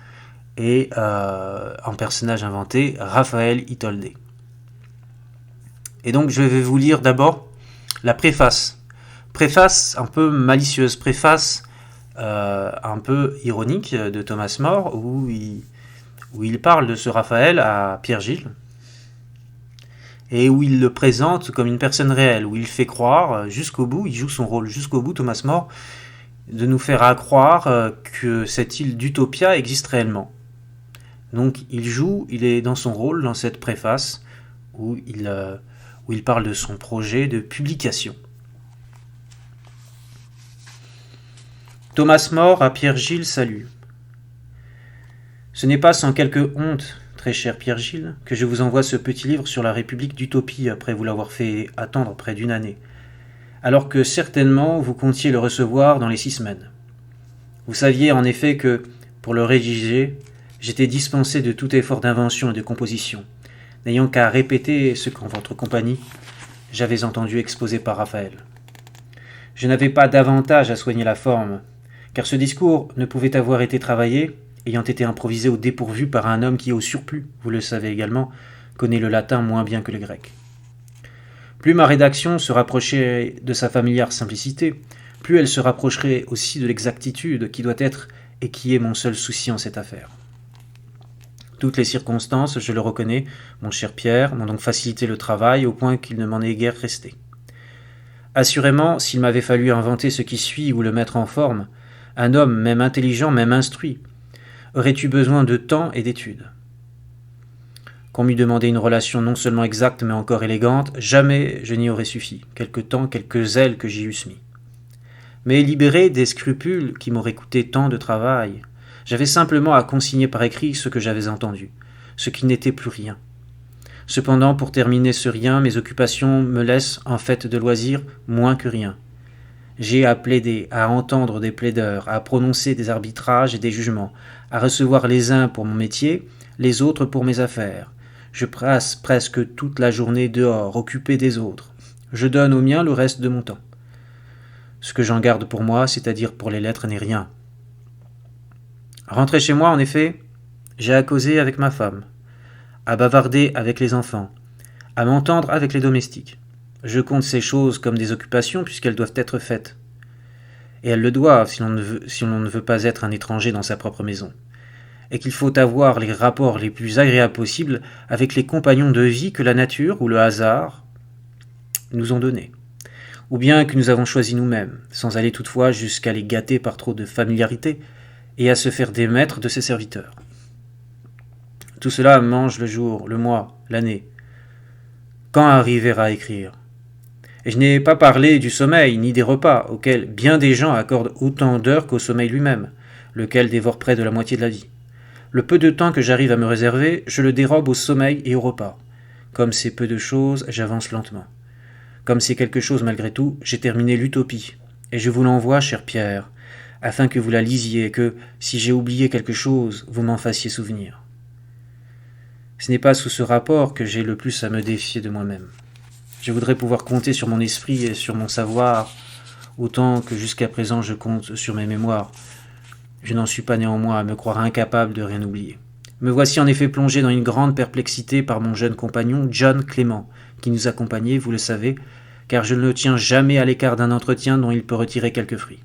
et un personnage inventé, Raphaël Iclaudé. Et donc je vais vous lire d'abord la préface. Préface un peu malicieuse, préface un peu ironique de Thomas More, où il parle de ce Raphaël à Pierre Gilles, et où il le présente comme une personne réelle, où il fait croire jusqu'au bout, il joue son rôle jusqu'au bout, Thomas More, de nous faire croire que cette île d'Utopia existe réellement. Donc il est dans son rôle, dans cette préface, où il parle de son projet de publication. Thomas More à Pierre Gilles, salut. Ce n'est pas sans quelque honte, très cher Pierre Gilles, que je vous envoie ce petit livre sur la République d'Utopie après vous l'avoir fait attendre près d'une année, alors que certainement vous comptiez le recevoir dans les 6 semaines. Vous saviez en effet que, pour le rédiger, j'étais dispensé de tout effort d'invention et de composition, n'ayant qu'à répéter ce qu'en votre compagnie j'avais entendu exposer par Raphaël. Je n'avais pas davantage à soigner la forme, car ce discours ne pouvait avoir été travaillé, ayant été improvisé au dépourvu par un homme qui, au surplus, vous le savez également, connaît le latin moins bien que le grec. Plus ma rédaction se rapprochait de sa familière simplicité, plus elle se rapprocherait aussi de l'exactitude qui doit être et qui est mon seul souci en cette affaire. Toutes les circonstances, je le reconnais, mon cher Pierre, m'ont donc facilité le travail au point qu'il ne m'en est guère resté. Assurément, s'il m'avait fallu inventer ce qui suit ou le mettre en forme, un homme, même intelligent, même instruit, aurait eu besoin de temps et d'études. Qu'on m'eût demandé une relation non seulement exacte mais encore élégante, jamais je n'y aurais suffi, quelque temps, quelques zèles que j'y eusse mis. Mais libéré des scrupules qui m'auraient coûté tant de travail, j'avais simplement à consigner par écrit ce que j'avais entendu, ce qui n'était plus rien. Cependant, pour terminer ce rien, mes occupations me laissent, en fait de loisirs, moins que rien. J'ai à plaider, à entendre des plaideurs, à prononcer des arbitrages et des jugements, à recevoir les uns pour mon métier, les autres pour mes affaires. Je passe presque toute la journée dehors, occupé des autres. Je donne aux miens le reste de mon temps. Ce que j'en garde pour moi, c'est-à-dire pour les lettres, n'est rien. Rentré chez moi, en effet, j'ai à causer avec ma femme, à bavarder avec les enfants, à m'entendre avec les domestiques. Je compte ces choses comme des occupations puisqu'elles doivent être faites. Et elles le doivent si l'on ne veut pas être un étranger dans sa propre maison. et qu'il faut avoir les rapports les plus agréables possibles avec les compagnons de vie que la nature ou le hasard nous ont donnés, ou bien que nous avons choisis nous-mêmes, sans aller toutefois jusqu'à les gâter par trop de familiarité et à se faire des maîtres de ses serviteurs. Tout cela mange le jour, le mois, l'année. Quand arriver à écrire? Et je n'ai pas parlé du sommeil, ni des repas, auxquels bien des gens accordent autant d'heures qu'au sommeil lui-même, lequel dévore près de la moitié de la vie. Le peu de temps que j'arrive à me réserver, je le dérobe au sommeil et au repas. Comme c'est peu de choses, j'avance lentement. Comme c'est quelque chose malgré tout, j'ai terminé l'utopie, et je vous l'envoie, cher Pierre, afin que vous la lisiez et que, si j'ai oublié quelque chose, vous m'en fassiez souvenir. Ce n'est pas sous ce rapport que j'ai le plus à me défier de moi-même. Je voudrais pouvoir compter sur mon esprit et sur mon savoir, autant que jusqu'à présent je compte sur mes mémoires. Je n'en suis pas néanmoins à me croire incapable de rien oublier. Me voici en effet plongé dans une grande perplexité par mon jeune compagnon, John Clément, qui nous accompagnait, vous le savez, car je ne le tiens jamais à l'écart d'un entretien dont il peut retirer quelques fruits.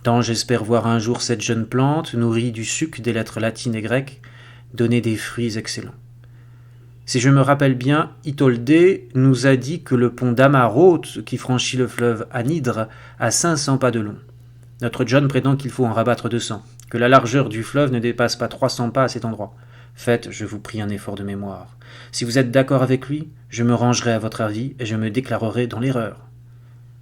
Tant j'espère voir un jour cette jeune plante, nourrie du suc des lettres latines et grecques, donner des fruits excellents. Si je me rappelle bien, Itoldé nous a dit que le pont d'Amarote, qui franchit le fleuve Anhydre, a 500 pas de long. Notre John prétend qu'il faut en rabattre 200, que la largeur du fleuve ne dépasse pas 300 pas à cet endroit. Faites, je vous prie, un effort de mémoire. Si vous êtes d'accord avec lui, je me rangerai à votre avis et je me déclarerai dans l'erreur.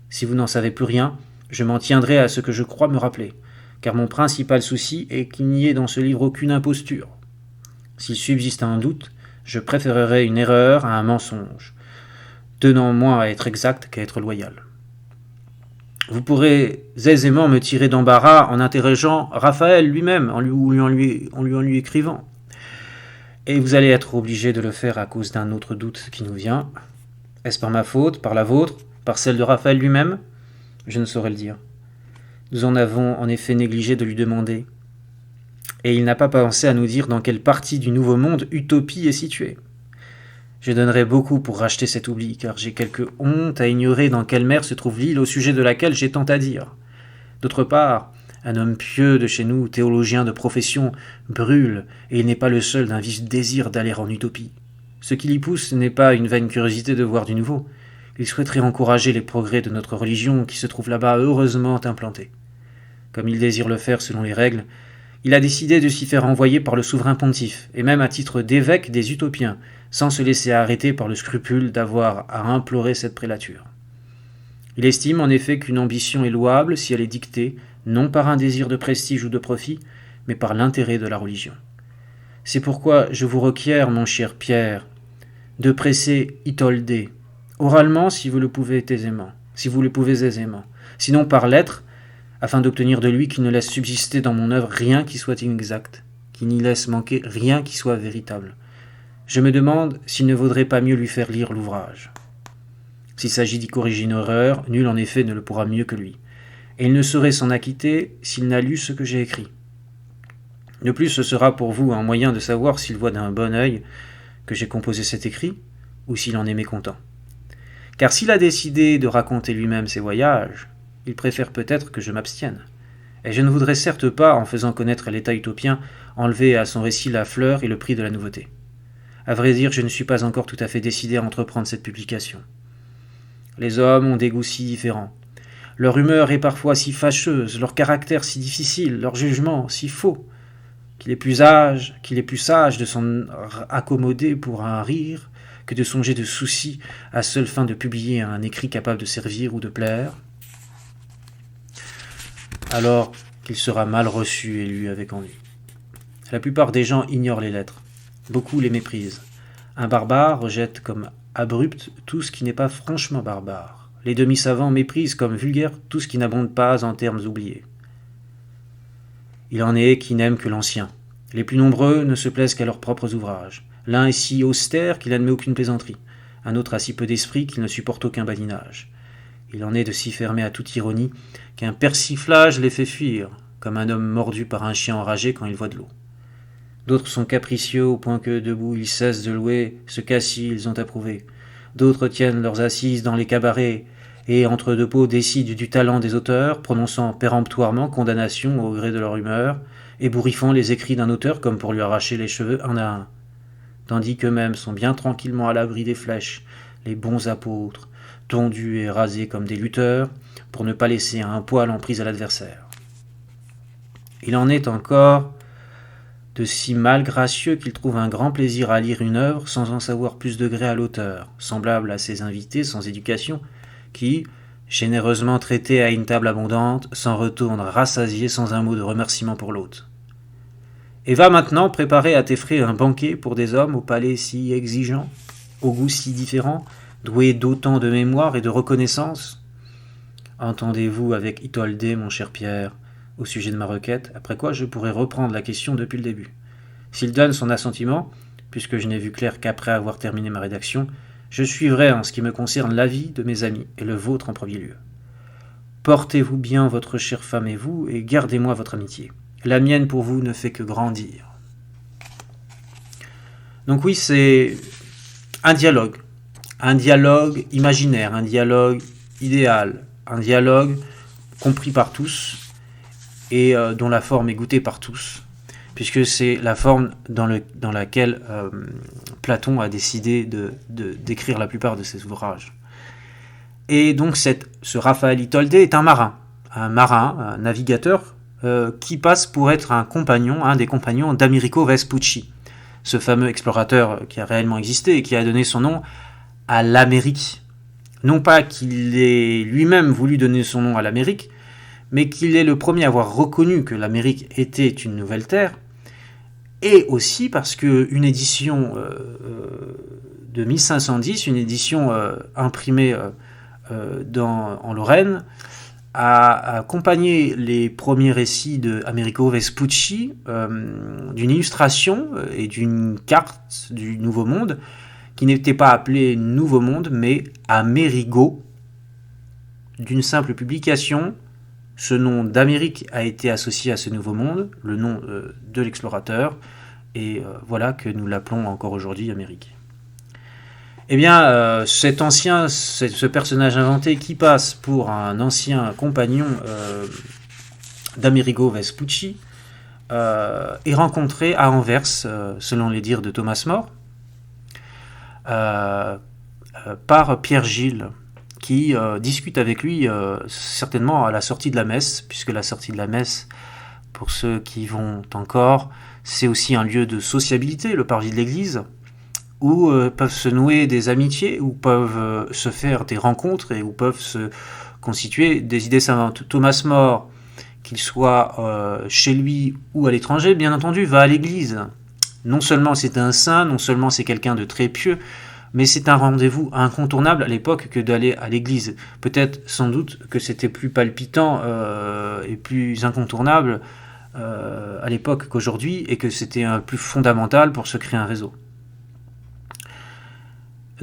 Si vous n'en savez plus rien, je m'en tiendrai à ce que je crois me rappeler, car mon principal souci est qu'il n'y ait dans ce livre aucune imposture. S'il subsiste un doute, je préférerais une erreur à un mensonge, tenant moins à être exact qu'à être loyal. Vous pourrez aisément me tirer d'embarras en interrogeant Raphaël lui-même, en lui écrivant. Et vous allez être obligé de le faire à cause d'un autre doute qui nous vient. Est-ce par ma faute, par la vôtre, par celle de Raphaël lui-même? Je ne saurais le dire. Nous en avons en effet négligé de lui demander. Et il n'a pas pensé à nous dire dans quelle partie du nouveau monde Utopie est située. Je donnerais beaucoup pour racheter cet oubli, car j'ai quelque honte à ignorer dans quelle mer se trouve l'île au sujet de laquelle j'ai tant à dire. D'autre part, un homme pieux de chez nous, théologien de profession, brûle, et il n'est pas le seul d'un vif désir d'aller en utopie. Ce qui l'y pousse n'est pas une vaine curiosité de voir du nouveau. Il souhaiterait encourager les progrès de notre religion qui se trouve là-bas heureusement implantée. Comme il désire le faire selon les règles, il a décidé de s'y faire envoyer par le souverain pontife, et même à titre d'évêque des utopiens, sans se laisser arrêter par le scrupule d'avoir à implorer cette prélature. Il estime en effet qu'une ambition est louable si elle est dictée, non par un désir de prestige ou de profit, mais par l'intérêt de la religion. C'est pourquoi je vous requiers, mon cher Pierre, de presser Itoldé, oralement si vous le pouvez aisément, sinon par lettre, afin d'obtenir de lui qu'il ne laisse subsister dans mon œuvre rien qui soit inexact, qu'il n'y laisse manquer rien qui soit véritable. Je me demande s'il ne vaudrait pas mieux lui faire lire l'ouvrage. S'il s'agit d'y corriger une erreur, nul en effet ne le pourra mieux que lui, et il ne saurait s'en acquitter s'il n'a lu ce que j'ai écrit. De plus, ce sera pour vous un moyen de savoir s'il voit d'un bon œil que j'ai composé cet écrit, ou s'il en est mécontent. Car s'il a décidé de raconter lui-même ses voyages, il préfère peut-être que je m'abstienne. Et je ne voudrais certes pas, en faisant connaître l'état utopien, enlever à son récit la fleur et le prix de la nouveauté. À vrai dire, je ne suis pas encore tout à fait décidé à entreprendre cette publication. Les hommes ont des goûts si différents. Leur humeur est parfois si fâcheuse, leur caractère si difficile, leur jugement si faux, qu'il est plus sage de s'en accommoder pour un rire que de songer de soucis à seule fin de publier un écrit capable de servir ou de plaire, alors qu'il sera mal reçu et lu avec ennui. La plupart des gens ignorent les lettres. Beaucoup les méprisent. Un barbare rejette comme abrupt tout ce qui n'est pas franchement barbare. Les demi-savants méprisent comme vulgaire tout ce qui n'abonde pas en termes oubliés. Il en est qui n'aiment que l'ancien. Les plus nombreux ne se plaisent qu'à leurs propres ouvrages. L'un est si austère qu'il n'admet aucune plaisanterie. Un autre a si peu d'esprit qu'il ne supporte aucun badinage. Il en est de si fermés à toute ironie qu'un persiflage les fait fuir, comme un homme mordu par un chien enragé quand il voit de l'eau. D'autres sont capricieux au point que, debout, ils cessent de louer ce qu'assis ils ont approuvé. D'autres tiennent leurs assises dans les cabarets et, entre deux pots, décident du talent des auteurs, prononçant péremptoirement condamnation au gré de leur humeur, ébouriffant les écrits d'un auteur comme pour lui arracher les cheveux un à un, tandis qu'eux-mêmes sont bien tranquillement à l'abri des flèches, les bons apôtres, tondus et rasés comme des lutteurs, pour ne pas laisser un poil en prise à l'adversaire. Il en est encore de si malgracieux qu'il trouve un grand plaisir à lire une œuvre sans en savoir plus de gré à l'auteur, semblable à ces invités sans éducation, qui, généreusement traités à une table abondante, s'en retournent rassasiés sans un mot de remerciement pour l'hôte. Et va maintenant préparer à tes frais un banquet pour des hommes au palais si exigeant, au goût si différent, doués d'autant de mémoire et de reconnaissance. Entendez-vous avec Itoldé, mon cher Pierre, au sujet de ma requête, après quoi je pourrai reprendre la question depuis le début. S'il donne son assentiment, puisque je n'ai vu clair qu'après avoir terminé ma rédaction, je suivrai en ce qui me concerne l'avis de mes amis, et le vôtre en premier lieu. Portez-vous bien votre chère femme et vous, et gardez-moi votre amitié. La mienne pour vous ne fait que grandir. Donc oui, c'est un dialogue imaginaire, un dialogue idéal, un dialogue compris par tous, et dont la forme est goûtée par tous, puisque c'est la forme dans laquelle Platon a décidé d'écrire la plupart de ses ouvrages. Et donc ce Raphaël Itoldé est un navigateur, qui passe pour être un des compagnons d'Americo Vespucci, ce fameux explorateur qui a réellement existé et qui a donné son nom à l'Amérique. Non pas qu'il ait lui-même voulu donner son nom à l'Amérique, mais qu'il est le premier à avoir reconnu que l'Amérique était une nouvelle terre, et aussi parce qu'une édition de 1510, une édition imprimée en Lorraine, a accompagné les premiers récits de Amerigo Vespucci d'une illustration et d'une carte du Nouveau Monde, qui n'était pas appelée Nouveau Monde, mais Amerigo, d'une simple publication. Ce nom d'Amérique a été associé à ce Nouveau Monde, le nom de l'explorateur, et voilà que nous l'appelons encore aujourd'hui Amérique. Eh bien, ce personnage inventé qui passe pour un ancien compagnon d'Amerigo Vespucci est rencontré à Anvers, selon les dires de Thomas More, par Pierre Gilles, qui discute avec lui certainement à la sortie de la messe, puisque la sortie de la messe, pour ceux qui vont encore, c'est aussi un lieu de sociabilité, le parvis de l'église, où peuvent se nouer des amitiés, où peuvent se faire des rencontres et où peuvent se constituer des idées savantes. Thomas More, qu'il soit chez lui ou à l'étranger, bien entendu, va à l'église. Non seulement c'est un saint, non seulement c'est quelqu'un de très pieux, mais c'est un rendez-vous incontournable à l'époque que d'aller à l'église. Peut-être, sans doute, que c'était plus palpitant et plus incontournable à l'époque qu'aujourd'hui, et que c'était plus fondamental pour se créer un réseau.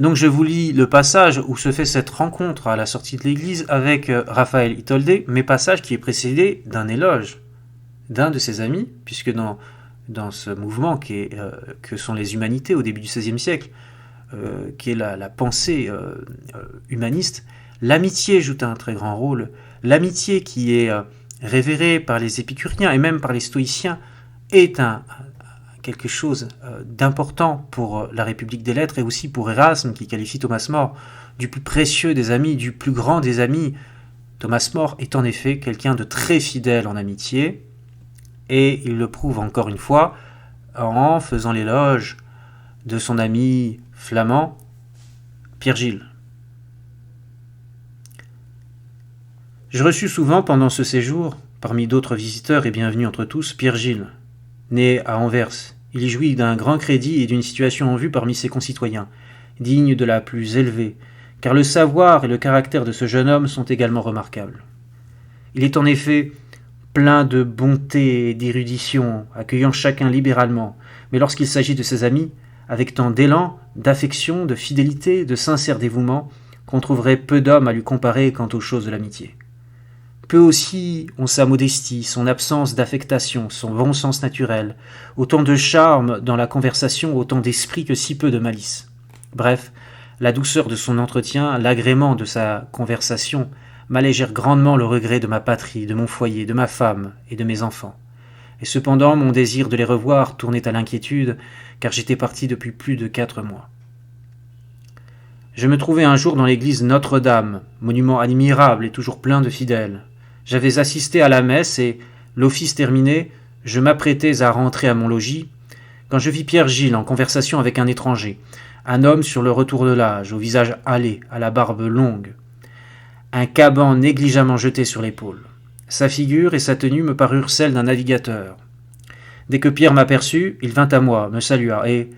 Donc je vous lis le passage où se fait cette rencontre à la sortie de l'église avec Raphaël Itoldé, mais passage qui est précédé d'un éloge d'un de ses amis, puisque dans ce mouvement que sont les humanités au début du XVIe siècle, qui est la pensée humaniste, l'amitié joue un très grand rôle. L'amitié qui est révérée par les épicuriens et même par les stoïciens est quelque chose d'important pour la République des Lettres et aussi pour Erasme, qui qualifie Thomas More du plus précieux des amis, du plus grand des amis. Thomas More est en effet quelqu'un de très fidèle en amitié, et il le prouve encore une fois en faisant l'éloge de son ami flamand, Pierre Gilles. Je reçus souvent pendant ce séjour, parmi d'autres visiteurs et bienvenus entre tous, Pierre Gilles. Né à Anvers, il y jouit d'un grand crédit et d'une situation en vue parmi ses concitoyens, digne de la plus élevée, car le savoir et le caractère de ce jeune homme sont également remarquables. Il est en effet plein de bonté et d'érudition, accueillant chacun libéralement, mais lorsqu'il s'agit de ses amis, avec tant d'élan, d'affection, de fidélité, de sincère dévouement, qu'on trouverait peu d'hommes à lui comparer quant aux choses de l'amitié. Peu aussi ont sa modestie, son absence d'affectation, son bon sens naturel, autant de charme dans la conversation, autant d'esprit que si peu de malice. Bref, la douceur de son entretien, l'agrément de sa conversation m'allégèrent grandement le regret de ma patrie, de mon foyer, de ma femme et de mes enfants. et cependant mon désir de les revoir tournait à l'inquiétude, car j'étais parti depuis plus de 4 mois. Je me trouvais un jour dans l'église Notre-Dame, monument admirable et toujours plein de fidèles. J'avais assisté à la messe et, l'office terminé, je m'apprêtais à rentrer à mon logis, quand je vis Pierre Gilles en conversation avec un étranger, un homme sur le retour de l'âge, au visage hâlé, à la barbe longue, un caban négligemment jeté sur l'épaule. Sa figure et sa tenue me parurent celles d'un navigateur. Dès que Pierre m'aperçut, il vint à moi, me salua et,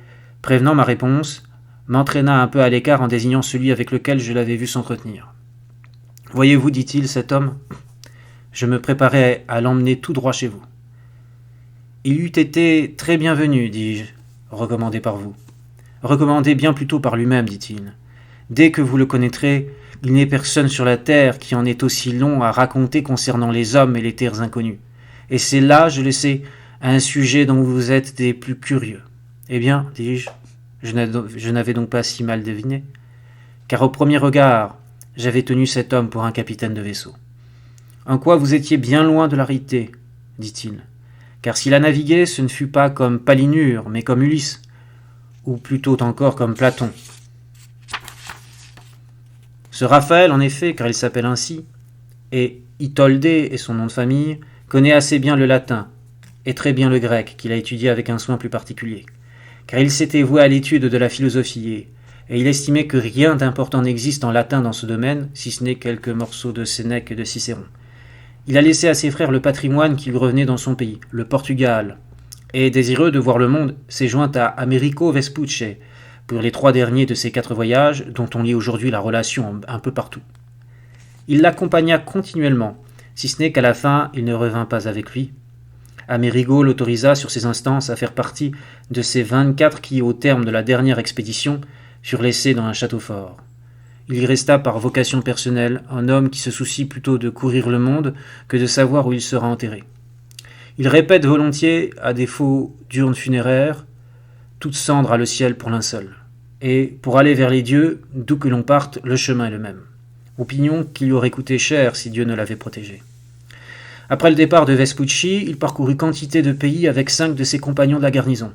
prévenant ma réponse, m'entraîna un peu à l'écart en désignant celui avec lequel je l'avais vu s'entretenir. « Voyez-vous, dit-il, cet homme ? Je me préparais à l'emmener tout droit chez vous. »« Il eût été très bienvenu, dis-je, recommandé par vous. »« Recommandé bien plutôt par lui-même, dit-il. Dès que vous le connaîtrez, il n'est personne sur la terre qui en ait aussi long à raconter concernant les hommes et les terres inconnues. Et c'est là, je le sais, un sujet dont vous êtes des plus curieux. Eh bien, dis-je, je n'avais donc pas si mal deviné, car au premier regard, j'avais tenu cet homme pour un capitaine de vaisseau. En quoi vous étiez bien loin de la réalité, dit-il, car s'il a navigué, ce ne fut pas comme Palinure, mais comme Ulysse, ou plutôt encore comme Platon. Ce Raphaël, en effet, car il s'appelle ainsi, et Itoldé est son nom de famille, connaît assez bien le latin, et très bien le grec, qu'il a étudié avec un soin plus particulier, car il s'était voué à l'étude de la philosophie, et il estimait que rien d'important n'existe en latin dans ce domaine, si ce n'est quelques morceaux de Sénèque et de Cicéron. Il a laissé à ses frères le patrimoine qui lui revenait dans son pays, le Portugal, et désireux de voir le monde, s'est joint à Amerigo Vespucci, pour les 3 derniers de ces 4 voyages, dont on lit aujourd'hui la relation un peu partout. Il l'accompagna continuellement, si ce n'est qu'à la fin, il ne revint pas avec lui. Amerigo l'autorisa sur ses instances à faire partie de ces 24 qui, au terme de la dernière expédition, furent laissés dans un château fort. Il y resta par vocation personnelle, un homme qui se soucie plutôt de courir le monde que de savoir où il sera enterré. Il répète volontiers, à défaut d'urne funéraire, toute cendre a le ciel pour linceul. Et, pour aller vers les dieux, d'où que l'on parte, le chemin est le même. Opinion qui lui aurait coûté cher si Dieu ne l'avait protégé. Après le départ de Vespucci, il parcourut quantité de pays avec 5 de ses compagnons de la garnison.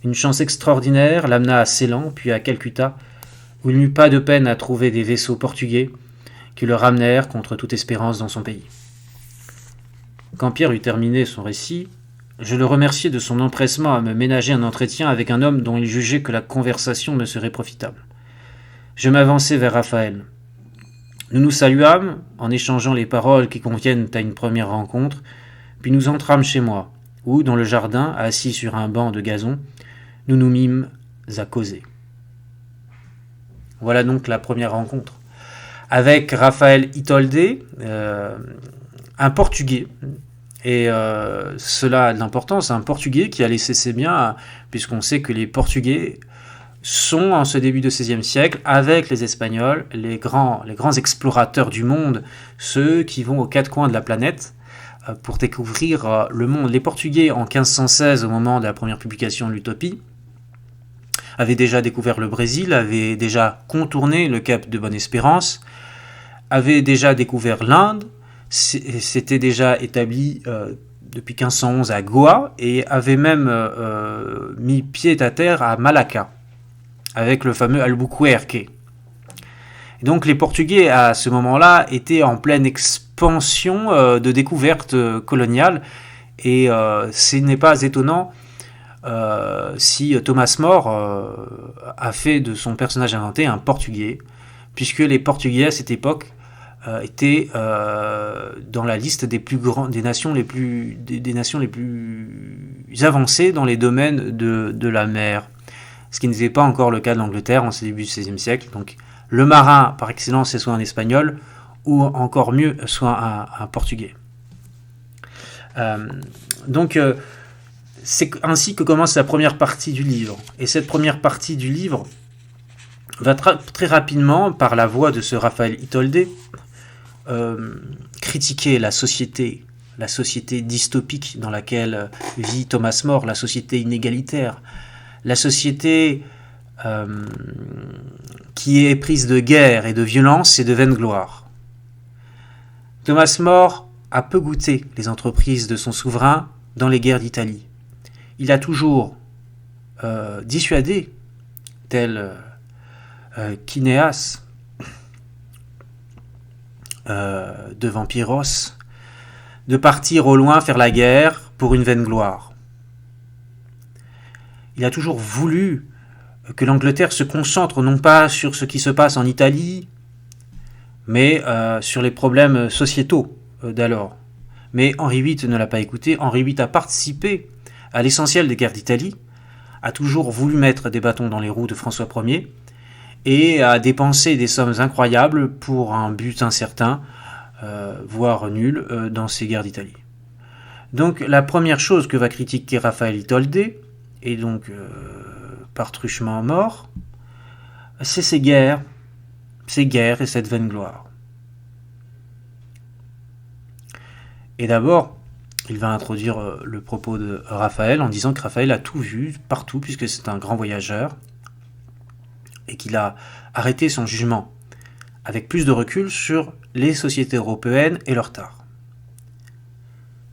Une chance extraordinaire l'amena à Ceylan, puis à Calcutta, où il n'eut pas de peine à trouver des vaisseaux portugais qui le ramenèrent contre toute espérance dans son pays. Quand Pierre eut terminé son récit, je le remerciai de son empressement à me ménager un entretien avec un homme dont il jugeait que la conversation me serait profitable. Je m'avançai vers Raphaël. Nous nous saluâmes, en échangeant les paroles qui conviennent à une première rencontre, puis nous entrâmes chez moi, où, dans le jardin, assis sur un banc de gazon, nous nous mîmes à causer. Voilà donc la première rencontre. Avec Raphaël Itoldé, un Portugais, et cela a de l'importance, un Portugais qui a laissé ses biens, puisqu'on sait que les Portugais sont, en ce début de XVIe siècle, avec les Espagnols, les grands explorateurs du monde, ceux qui vont aux 4 coins de la planète pour découvrir le monde. Les Portugais, en 1516, au moment de la première publication de l'Utopie, avaient déjà découvert le Brésil, avaient déjà contourné le cap de Bonne-Espérance, avaient déjà découvert l'Inde, s'était déjà établi depuis 1511 à Goa et avait même mis pied à terre à Malacca, avec le fameux Albuquerque. Et donc les Portugais, à ce moment-là, étaient en pleine expansion de découvertes coloniales, et ce n'est pas étonnant si Thomas More a fait de son personnage inventé un Portugais, puisque les Portugais à cette époque étaient dans la liste des nations les plus avancées dans les domaines de la mer, ce qui n'était pas encore le cas de l'Angleterre en ce début du XVIe siècle. Donc le marin par excellence c'est soit un Espagnol ou encore mieux soit un Portugais. Donc c'est ainsi que commence la première partie du livre. Et cette première partie du livre va très rapidement, par la voix de ce Raphaël Itoldé, critiquer la société dystopique dans laquelle vit Thomas More, la société inégalitaire, la société qui est prise de guerre et de violence et de vaine gloire. Thomas More a peu goûté les entreprises de son souverain dans les guerres d'Italie. Il a toujours dissuadé, tel Kinéas devant Pyrrhos, de partir au loin faire la guerre pour une vaine gloire. Il a toujours voulu que l'Angleterre se concentre non pas sur ce qui se passe en Italie, mais sur les problèmes sociétaux d'alors. Mais Henri VIII ne l'a pas écouté. Henri VIII a participé à l'essentiel des guerres d'Italie, a toujours voulu mettre des bâtons dans les roues de François Ier et a dépensé des sommes incroyables pour un but incertain, voire nul, dans ces guerres d'Italie. Donc la première chose que va critiquer Raphaël Itoldé, et donc par truchement mort, c'est ces guerres et cette vaine gloire. Et d'abord, il va introduire le propos de Raphaël en disant que Raphaël a tout vu partout puisque c'est un grand voyageur et qu'il a arrêté son jugement avec plus de recul sur les sociétés européennes et leur tard.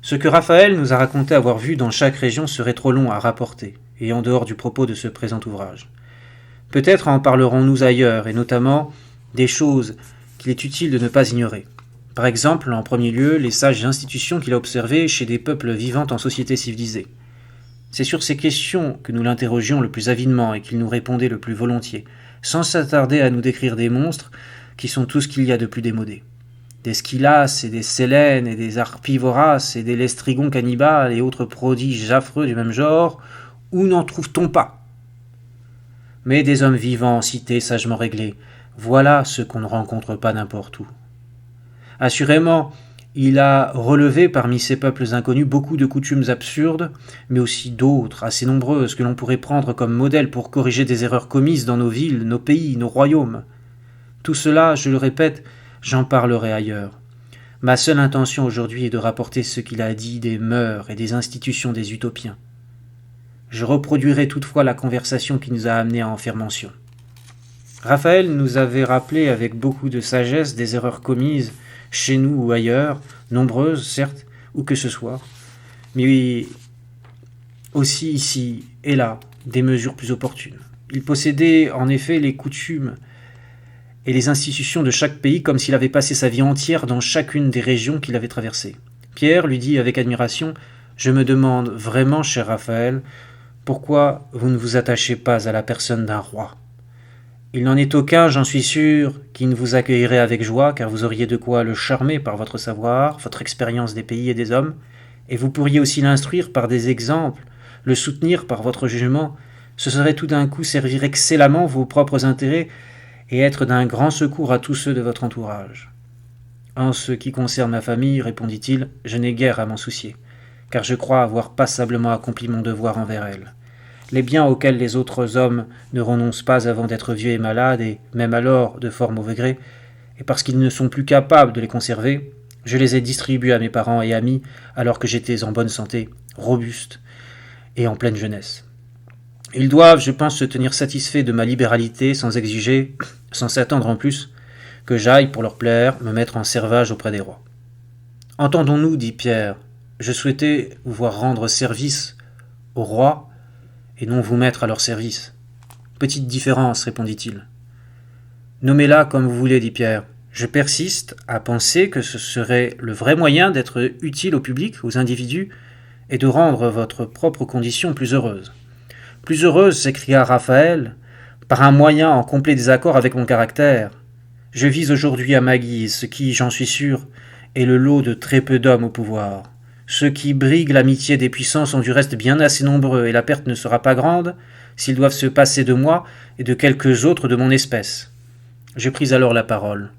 Ce que Raphaël nous a raconté avoir vu dans chaque région serait trop long à rapporter, et en dehors du propos de ce présent ouvrage. Peut-être en parlerons-nous ailleurs, et notamment des choses qu'il est utile de ne pas ignorer. Par exemple, en premier lieu, les sages institutions qu'il a observées chez des peuples vivant en société civilisée. C'est sur ces questions que nous l'interrogions le plus avidement et qu'il nous répondait le plus volontiers, sans s'attarder à nous décrire des monstres qui sont tout ce qu'il y a de plus démodé. Des Scylas et des Sélènes et des harpies voraces et des lestrigons cannibales et autres prodiges affreux du même genre, où n'en trouve-t-on pas? Mais des hommes vivants en cité sagement réglés, voilà ce qu'on ne rencontre pas n'importe où. Assurément, il a relevé parmi ces peuples inconnus beaucoup de coutumes absurdes, mais aussi d'autres, assez nombreuses, que l'on pourrait prendre comme modèle pour corriger des erreurs commises dans nos villes, nos pays, nos royaumes. Tout cela, je le répète, j'en parlerai ailleurs. Ma seule intention aujourd'hui est de rapporter ce qu'il a dit des mœurs et des institutions des utopiens. Je reproduirai toutefois la conversation qui nous a amenés à en faire mention. Raphaël nous avait rappelé avec beaucoup de sagesse des erreurs commises chez nous ou ailleurs, nombreuses certes, où que ce soit, mais aussi ici et là des mesures plus opportunes. Il possédait en effet les coutumes et les institutions de chaque pays comme s'il avait passé sa vie entière dans chacune des régions qu'il avait traversées. Pierre lui dit avec admiration « Je me demande vraiment, cher Raphaël, pourquoi vous ne vous attachez pas à la personne d'un roi ? Il n'en est aucun, j'en suis sûr, qui ne vous accueillerait avec joie, car vous auriez de quoi le charmer par votre savoir, votre expérience des pays et des hommes, et vous pourriez aussi l'instruire par des exemples, le soutenir par votre jugement. Ce serait tout d'un coup servir excellemment vos propres intérêts et être d'un grand secours à tous ceux de votre entourage. En ce qui concerne ma famille, répondit-il, je n'ai guère à m'en soucier, car je crois avoir passablement accompli mon devoir envers elle. Les biens auxquels les autres hommes ne renoncent pas avant d'être vieux et malades, et même alors de fort mauvais gré, et parce qu'ils ne sont plus capables de les conserver, je les ai distribués à mes parents et amis alors que j'étais en bonne santé, robuste et en pleine jeunesse. Ils doivent, je pense, se tenir satisfaits de ma libéralité sans exiger, sans s'attendre en plus, que j'aille, pour leur plaire, me mettre en servage auprès des rois. Entendons-nous, dit Pierre, je souhaitais vous voir rendre service aux rois et non vous mettre à leur service. Petite différence, répondit-il. Nommez-la comme vous voulez, dit Pierre. Je persiste à penser que ce serait le vrai moyen d'être utile au public, aux individus, et de rendre votre propre condition plus heureuse. Plus heureuse, s'écria Raphaël, par un moyen en complet désaccord avec mon caractère. Je vis aujourd'hui à ma guise ce qui, j'en suis sûr, est le lot de très peu d'hommes au pouvoir. Ceux qui briguent l'amitié des puissants sont du reste bien assez nombreux, et la perte ne sera pas grande s'ils doivent se passer de moi et de quelques autres de mon espèce. Je pris alors la parole.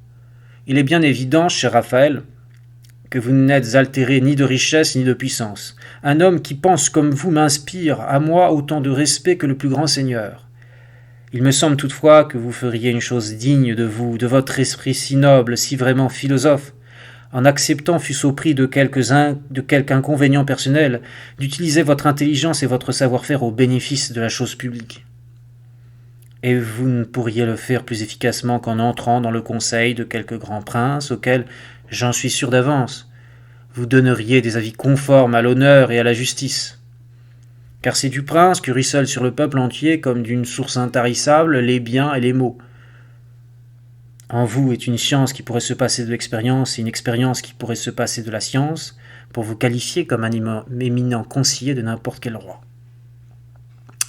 Il est bien évident, cher Raphaël, que vous n'êtes altéré ni de richesse ni de puissance. Un homme qui pense comme vous m'inspire, à moi, autant de respect que le plus grand seigneur. Il me semble toutefois que vous feriez une chose digne de vous, de votre esprit si noble, si vraiment philosophe, en acceptant, fût-ce au prix de quelque inconvénient personnel, d'utiliser votre intelligence et votre savoir-faire au bénéfice de la chose publique. Et vous ne pourriez le faire plus efficacement qu'en entrant dans le conseil de quelque grand prince auquel, j'en suis sûr d'avance, vous donneriez des avis conformes à l'honneur et à la justice. Car c'est du prince que ruissellent sur le peuple entier comme d'une source intarissable les biens et les maux. En vous est une science qui pourrait se passer de l'expérience et une expérience qui pourrait se passer de la science, pour vous qualifier comme un éminent conseiller de n'importe quel roi.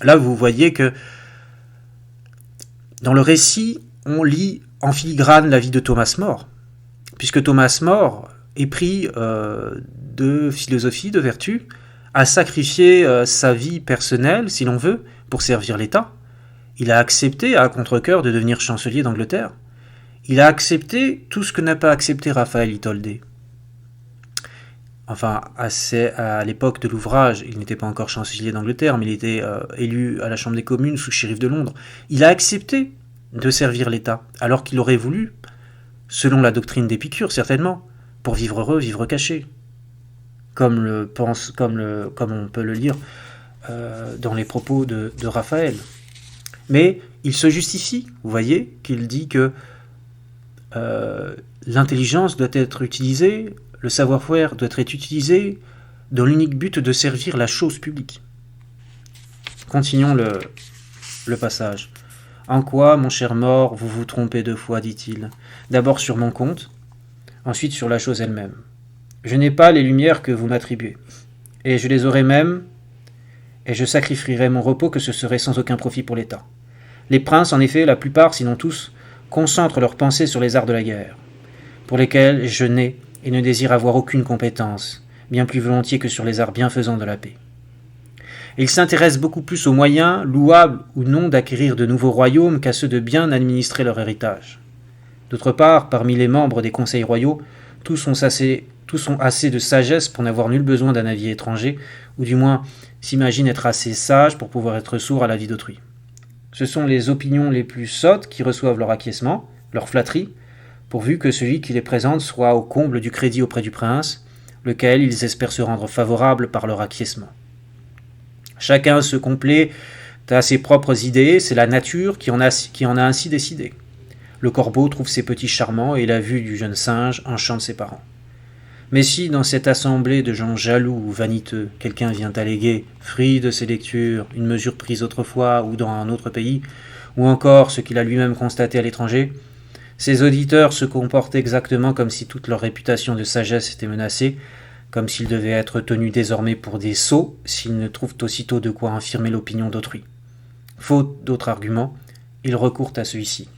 Là, vous voyez que dans le récit, on lit en filigrane la vie de Thomas More, puisque Thomas More est pris de philosophie, de vertu, a sacrifié sa vie personnelle, si l'on veut, pour servir l'État. Il a accepté, à contre-cœur, de devenir chancelier d'Angleterre. Il a accepté tout ce que n'a pas accepté Raphaël Itoldé. Enfin, à l'époque de l'ouvrage, il n'était pas encore chancelier d'Angleterre, mais il était élu à la Chambre des communes sous shérif de Londres. Il a accepté de servir l'État, alors qu'il aurait voulu, selon la doctrine d'Épicure certainement, pour vivre heureux, vivre caché. Comme on peut le lire dans les propos de Raphaël. Mais il se justifie, vous voyez, qu'il dit que l'intelligence doit être utilisée, le savoir-faire doit être utilisé dans l'unique but de servir la chose publique. Continuons le passage. En quoi, mon cher More, vous vous trompez 2 fois, dit-il. D'abord sur mon compte, ensuite sur la chose elle-même. Je n'ai pas les lumières que vous m'attribuez, et je les aurais même, et je sacrifierais mon repos que ce serait sans aucun profit pour l'État. Les princes, en effet, la plupart, sinon tous, concentrent leurs pensées sur les arts de la guerre, pour lesquels je n'ai et ne désire avoir aucune compétence, bien plus volontiers que sur les arts bienfaisants de la paix. Ils s'intéressent beaucoup plus aux moyens, louables ou non, d'acquérir de nouveaux royaumes qu'à ceux de bien administrer leur héritage. D'autre part, parmi les membres des conseils royaux, tous ont assez de sagesse pour n'avoir nul besoin d'un avis étranger, ou du moins s'imaginent être assez sages pour pouvoir être sourds à l'avis d'autrui. Ce sont les opinions les plus sottes qui reçoivent leur acquiescement, leur flatterie, pourvu que celui qui les présente soit au comble du crédit auprès du prince, lequel ils espèrent se rendre favorable par leur acquiescement. Chacun se complaît à ses propres idées, c'est la nature qui en a ainsi décidé. Le corbeau trouve ses petits charmants et la vue du jeune singe enchante ses parents. Mais si, dans cette assemblée de gens jaloux ou vaniteux, quelqu'un vient alléguer, fruit de ses lectures, une mesure prise autrefois ou dans un autre pays, ou encore ce qu'il a lui-même constaté à l'étranger, ses auditeurs se comportent exactement comme si toute leur réputation de sagesse était menacée, comme s'ils devaient être tenus désormais pour des sots s'ils ne trouvent aussitôt de quoi infirmer l'opinion d'autrui. Faute d'autres arguments, ils recourent à celui-ci.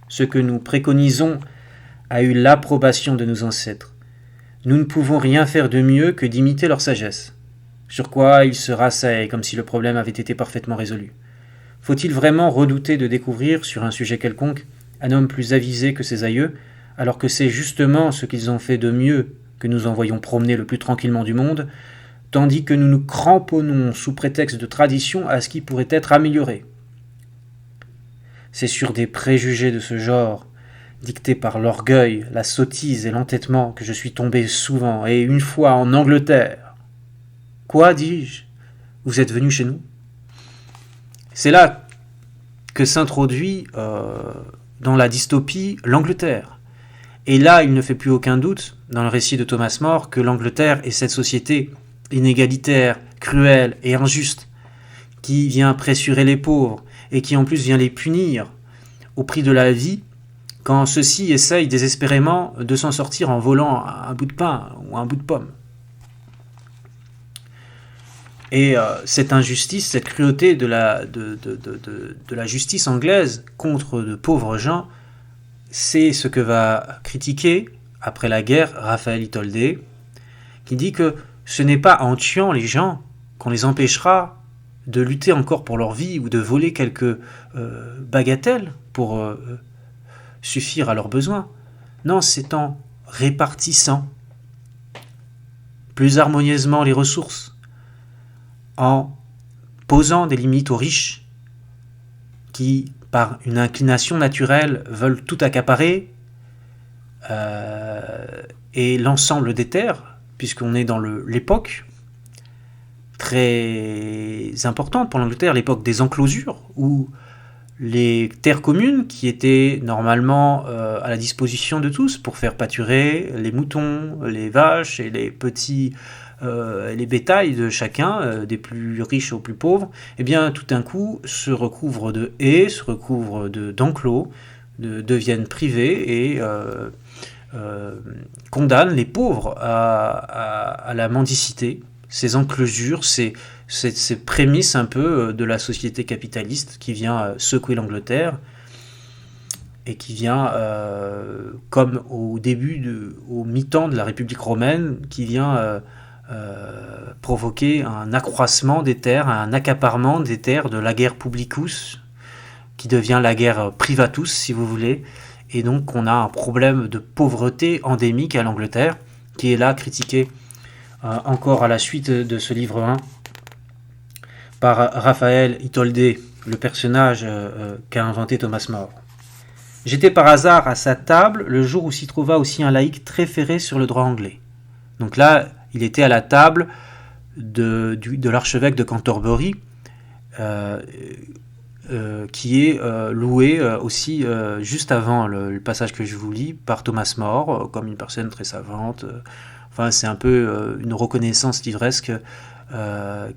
Ce que nous préconisons a eu l'approbation de nos ancêtres. Nous ne pouvons rien faire de mieux que d'imiter leur sagesse. Sur quoi ils se rasseyent, comme si le problème avait été parfaitement résolu. Faut-il vraiment redouter de découvrir, sur un sujet quelconque, un homme plus avisé que ses aïeux, alors que c'est justement ce qu'ils ont fait de mieux que nous envoyons promener le plus tranquillement du monde, tandis que nous nous cramponnons sous prétexte de tradition à ce qui pourrait être amélioré. C'est sur des préjugés de ce genre, dictés par l'orgueil, la sottise et l'entêtement, que je suis tombé souvent, et une fois en Angleterre. Quoi, dis-je? Vous êtes venu chez nous? C'est là que s'introduit dans la dystopie l'Angleterre. Et là, il ne fait plus aucun doute, dans le récit de Thomas More, que l'Angleterre est cette société inégalitaire, cruelle et injuste, qui vient pressurer les pauvres, et qui en plus vient les punir au prix de la vie, quand ceux-ci essayent désespérément de s'en sortir en volant un bout de pain ou un bout de pomme. Et cette injustice, cette cruauté de la justice anglaise contre de pauvres gens, c'est ce que va critiquer, après la guerre, Raphaël Itoldé, qui dit que ce n'est pas en tuant les gens qu'on les empêchera de lutter encore pour leur vie ou de voler quelques bagatelles pour suffire à leurs besoins. Non, c'est en répartissant plus harmonieusement les ressources, en posant des limites aux riches qui, par une inclination naturelle, veulent tout accaparer et l'ensemble des terres, puisqu'on est dans l'époque très importante pour l'Angleterre, l'époque des enclosures, où les terres communes qui étaient normalement à la disposition de tous pour faire pâturer les moutons, les vaches et les petits les bétails de chacun, des plus riches aux plus pauvres, eh bien tout d'un coup se recouvrent de haies, se recouvrent d'enclos, deviennent privés et condamnent les pauvres à la mendicité. Ces enclosures, ces prémices un peu de la société capitaliste qui vient secouer l'Angleterre et qui vient, comme au mi-temps de la République romaine, qui vient provoquer un accroissement des terres, un accaparement des terres de la guerre publicus, qui devient la guerre privatus, si vous voulez, et donc on a un problème de pauvreté endémique à l'Angleterre, qui est là critiqué encore à la suite de ce livre 1 par Raphaël Itoldé, le personnage qu'a inventé Thomas More. J'étais par hasard à sa table le jour où s'y trouva aussi un laïc très ferré sur le droit anglais. Donc là, il était à la table de l'archevêque de Canterbury, qui est loué aussi juste avant le passage que je vous lis par Thomas More, comme une personne très savante. Enfin, c'est un peu une reconnaissance livresque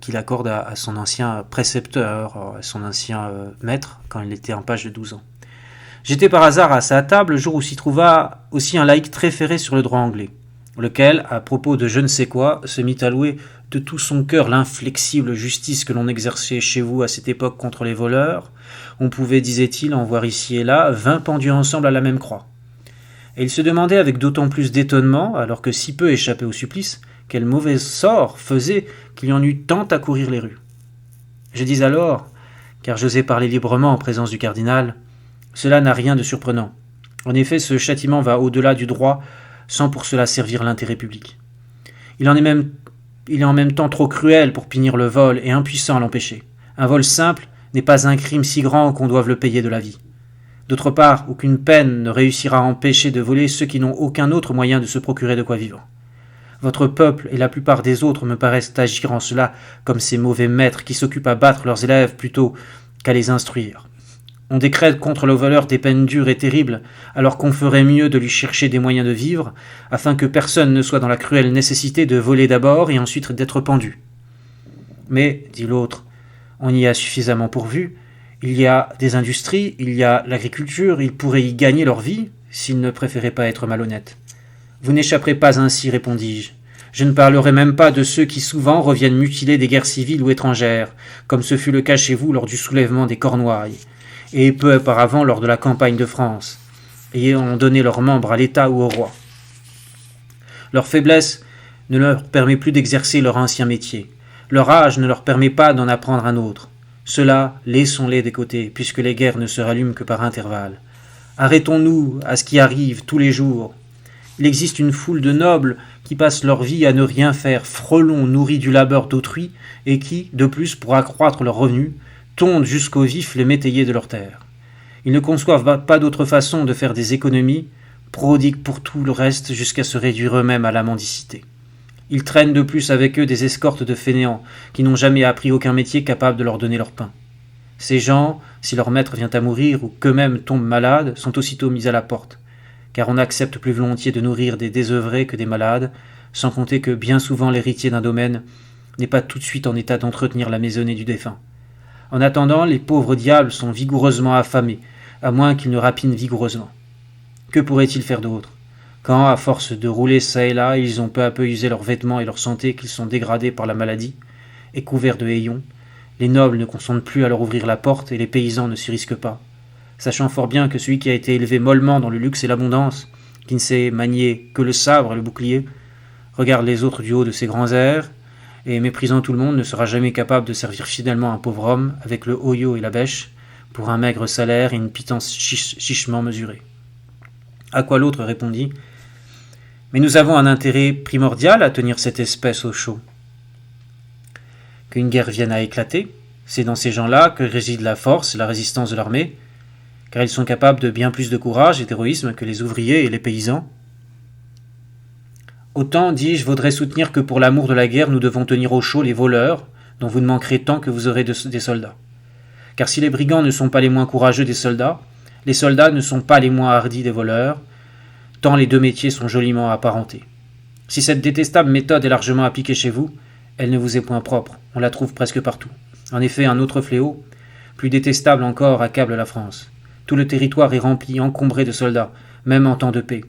qu'il accorde à son ancien précepteur, à son ancien maître, quand il était en page de 12 ans. J'étais par hasard à sa table le jour où s'y trouva aussi un laïc très ferré sur le droit anglais, lequel, à propos de je ne sais quoi, se mit à louer de tout son cœur l'inflexible justice que l'on exerçait chez vous à cette époque contre les voleurs. On pouvait, disait-il, en voir ici et là 20 pendus ensemble à la même croix. Et il se demandait avec d'autant plus d'étonnement, alors que si peu échappaient au supplice, quel mauvais sort faisait qu'il y en eût tant à courir les rues. Je dis alors, car j'osais parler librement en présence du cardinal, cela n'a rien de surprenant. En effet, ce châtiment va au-delà du droit, sans pour cela servir l'intérêt public. Il est en même temps trop cruel pour punir le vol et impuissant à l'empêcher. Un vol simple n'est pas un crime si grand qu'on doive le payer de la vie. D'autre part, aucune peine ne réussira à empêcher de voler ceux qui n'ont aucun autre moyen de se procurer de quoi vivre. Votre peuple et la plupart des autres me paraissent agir en cela comme ces mauvais maîtres qui s'occupent à battre leurs élèves plutôt qu'à les instruire. On décrète contre le voleur des peines dures et terribles, alors qu'on ferait mieux de lui chercher des moyens de vivre, afin que personne ne soit dans la cruelle nécessité de voler d'abord et ensuite d'être pendu. Mais, dit l'autre, on y a suffisamment pourvu. Il y a des industries, il y a l'agriculture, ils pourraient y gagner leur vie, s'ils ne préféraient pas être malhonnêtes. Vous n'échapperez pas ainsi, répondis-je. Je ne parlerai même pas de ceux qui souvent reviennent mutilés des guerres civiles ou étrangères, comme ce fut le cas chez vous lors du soulèvement des Cornouailles, et peu auparavant lors de la campagne de France, ayant donné leurs membres à l'État ou au roi. Leur faiblesse ne leur permet plus d'exercer leur ancien métier. Leur âge ne leur permet pas d'en apprendre un autre. Cela, laissons-les de côté, puisque les guerres ne se rallument que par intervalles. Arrêtons-nous à ce qui arrive tous les jours. Il existe une foule de nobles qui passent leur vie à ne rien faire, frelons nourris du labeur d'autrui, et qui, de plus, pour accroître leurs revenus, tondent jusqu'au vif les métayers de leurs terres. Ils ne conçoivent pas d'autre façon de faire des économies, prodiguent pour tout le reste jusqu'à se réduire eux-mêmes à la mendicité. Ils traînent de plus avec eux des escortes de fainéants qui n'ont jamais appris aucun métier capable de leur donner leur pain. Ces gens, si leur maître vient à mourir ou qu'eux-mêmes tombent malades, sont aussitôt mis à la porte, car on accepte plus volontiers de nourrir des désœuvrés que des malades, sans compter que bien souvent l'héritier d'un domaine n'est pas tout de suite en état d'entretenir la maisonnée du défunt. En attendant, les pauvres diables sont vigoureusement affamés, à moins qu'ils ne rapinent vigoureusement. Que pourraient-ils faire d'autre, quand, à force de rouler çà et là, ils ont peu à peu usé leurs vêtements et leur santé, qu'ils sont dégradés par la maladie, et couverts de hayons, les nobles ne consentent plus à leur ouvrir la porte, et les paysans ne s'y risquent pas, sachant fort bien que celui qui a été élevé mollement dans le luxe et l'abondance, qui ne sait manier que le sabre et le bouclier, regarde les autres du haut de ses grands airs, et méprisant tout le monde, ne sera jamais capable de servir fidèlement un pauvre homme avec le hoyo et la bêche, pour un maigre salaire et une pitance chichement mesurée. À quoi l'autre répondit : mais nous avons un intérêt primordial à tenir cette espèce au chaud. Qu'une guerre vienne à éclater, c'est dans ces gens-là que réside la force et la résistance de l'armée, car ils sont capables de bien plus de courage et d'héroïsme que les ouvriers et les paysans. Autant, dis-je, vaudrait soutenir que pour l'amour de la guerre nous devons tenir au chaud les voleurs, dont vous ne manquerez tant que vous aurez des soldats. Car si les brigands ne sont pas les moins courageux des soldats, les soldats ne sont pas les moins hardis des voleurs, tant les deux métiers sont joliment apparentés. Si cette détestable méthode est largement appliquée chez vous, elle ne vous est point propre, on la trouve presque partout. En effet, un autre fléau, plus détestable encore, accable la France. Tout le territoire est rempli, encombré de soldats, même en temps de paix.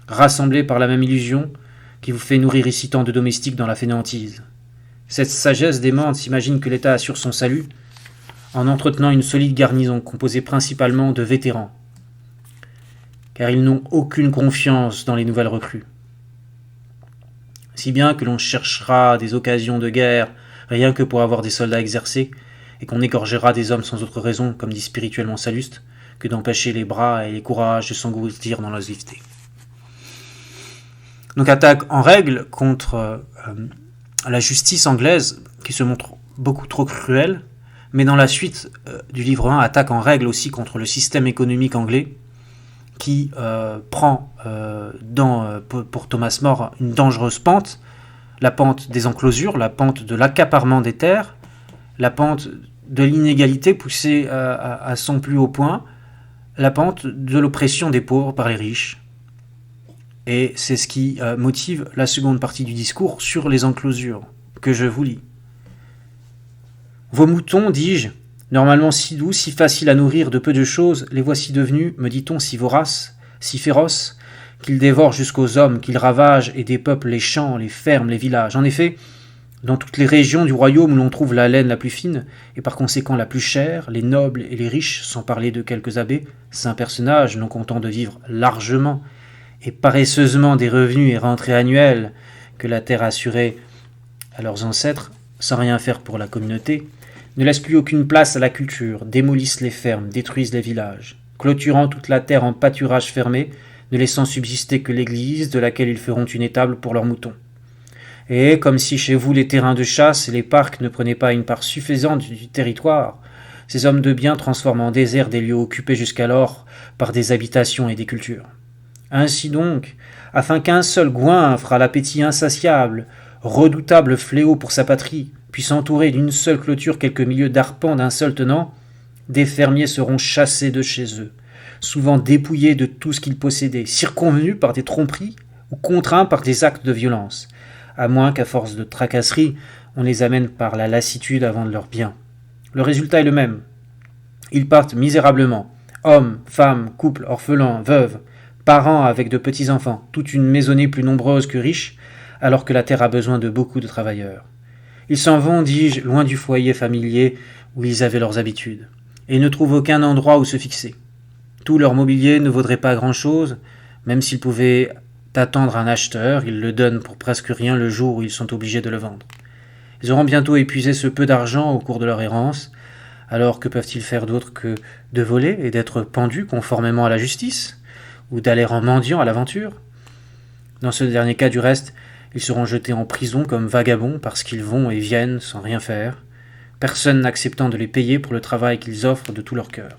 Rassemblés par la même illusion qui vous fait nourrir ici tant de domestiques dans la fainéantise. Cette sagesse démente s'imagine que l'État assure son salut en entretenant une solide garnison composée principalement de vétérans, car ils n'ont aucune confiance dans les nouvelles recrues. Si bien que l'on cherchera des occasions de guerre rien que pour avoir des soldats exercés, et qu'on égorgera des hommes sans autre raison, comme dit spirituellement Salluste, que d'empêcher les bras et les courages de s'engloutir dans l'oisiveté. Donc attaque en règle contre la justice anglaise, qui se montre beaucoup trop cruelle, mais dans la suite du livre 1, attaque en règle aussi contre le système économique anglais, qui prend pour Thomas More une dangereuse pente, la pente des enclosures, la pente de l'accaparement des terres, la pente de l'inégalité poussée à son plus haut point, la pente de l'oppression des pauvres par les riches. Et c'est ce qui motive la seconde partie du discours sur les enclosures, que je vous lis. Vos moutons, dis-je, normalement si doux, si faciles à nourrir de peu de choses, les voici devenus, me dit-on, si voraces, si féroces, qu'ils dévorent jusqu'aux hommes, qu'ils ravagent et dépeuplent les champs, les fermes, les villages. En effet, dans toutes les régions du royaume où l'on trouve la laine la plus fine, et par conséquent la plus chère, les nobles et les riches, sans parler de quelques abbés, saints personnages non contents de vivre largement et paresseusement des revenus et rentrées annuelles que la terre assurait à leurs ancêtres, sans rien faire pour la communauté, ne laissent plus aucune place à la culture, démolissent les fermes, détruisent les villages, clôturant toute la terre en pâturage fermé, ne laissant subsister que l'église de laquelle ils feront une étable pour leurs moutons. Et, comme si chez vous les terrains de chasse et les parcs ne prenaient pas une part suffisante du territoire, ces hommes de bien transforment en désert des lieux occupés jusqu'alors par des habitations et des cultures. Ainsi donc, afin qu'un seul goinfre à l'appétit insatiable, redoutable fléau pour sa patrie, puisse entourer d'une seule clôture quelques milieux d'arpents d'un seul tenant, des fermiers seront chassés de chez eux, souvent dépouillés de tout ce qu'ils possédaient, circonvenus par des tromperies ou contraints par des actes de violence, à moins qu'à force de tracasseries, on les amène par la lassitude à vendre leurs biens. Le résultat est le même. Ils partent misérablement, hommes, femmes, couples, orphelins, veuves, parents avec de petits-enfants, toute une maisonnée plus nombreuse que riche, alors que la terre a besoin de beaucoup de travailleurs. Ils s'en vont, dis-je, loin du foyer familier où ils avaient leurs habitudes, et ne trouvent aucun endroit où se fixer. Tout leur mobilier ne vaudrait pas grand-chose, même s'ils pouvaient attendre un acheteur, ils le donnent pour presque rien le jour où ils sont obligés de le vendre. Ils auront bientôt épuisé ce peu d'argent au cours de leur errance, alors que peuvent-ils faire d'autre que de voler et d'être pendus conformément à la justice, ou d'aller en mendiant à l'aventure? Dans ce dernier cas, du reste, ils seront jetés en prison comme vagabonds parce qu'ils vont et viennent sans rien faire, personne n'acceptant de les payer pour le travail qu'ils offrent de tout leur cœur.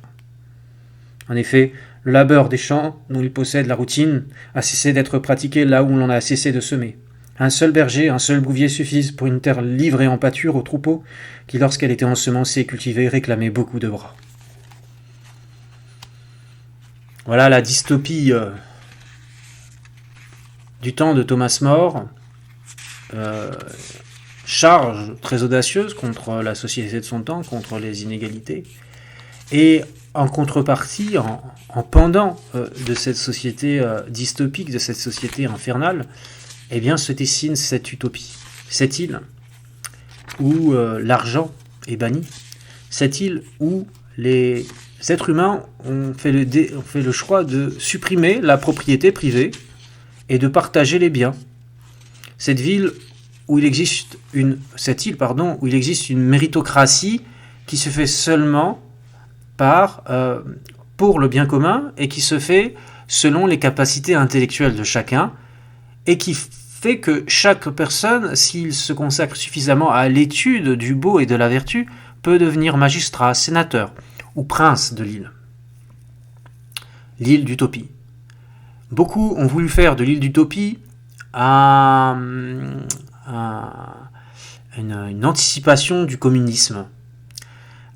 En effet, le labeur des champs, dont ils possèdent la routine, a cessé d'être pratiqué là où l'on a cessé de semer. Un seul berger, un seul bouvier suffisent pour une terre livrée en pâture aux troupeaux qui, lorsqu'elle était ensemencée et cultivée, réclamaient beaucoup de bras. Voilà la dystopie du temps de Thomas More, charge très audacieuse contre la société de son temps, contre les inégalités, et en contrepartie, en pendant de cette société dystopique, de cette société infernale, eh bien se dessine cette utopie, cette île où l'argent est banni, cette île où les êtres humains ont fait le choix de supprimer la propriété privée et de partager les biens. Cette île où il existe une méritocratie qui se fait seulement pour le bien commun et qui se fait selon les capacités intellectuelles de chacun et qui fait que chaque personne, s'il se consacre suffisamment à l'étude du beau et de la vertu, peut devenir magistrat, sénateur ou prince de l'île. L'île d'utopie. Beaucoup ont voulu faire de l'île d'utopie une anticipation du communisme,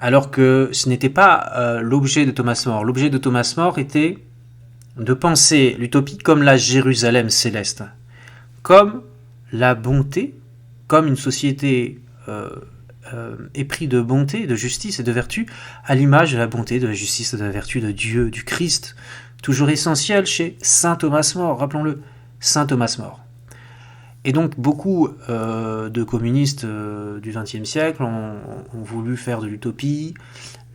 alors que ce n'était pas l'objet de Thomas More. L'objet de Thomas More était de penser l'utopie comme la Jérusalem céleste, comme la bonté, comme une société épris de bonté, de justice et de vertu, à l'image de la bonté, de la justice et de la vertu de Dieu, du Christ, toujours essentiel chez saint Thomas More, rappelons-le, saint Thomas More. Et donc beaucoup de communistes du XXe siècle ont voulu faire de l'utopie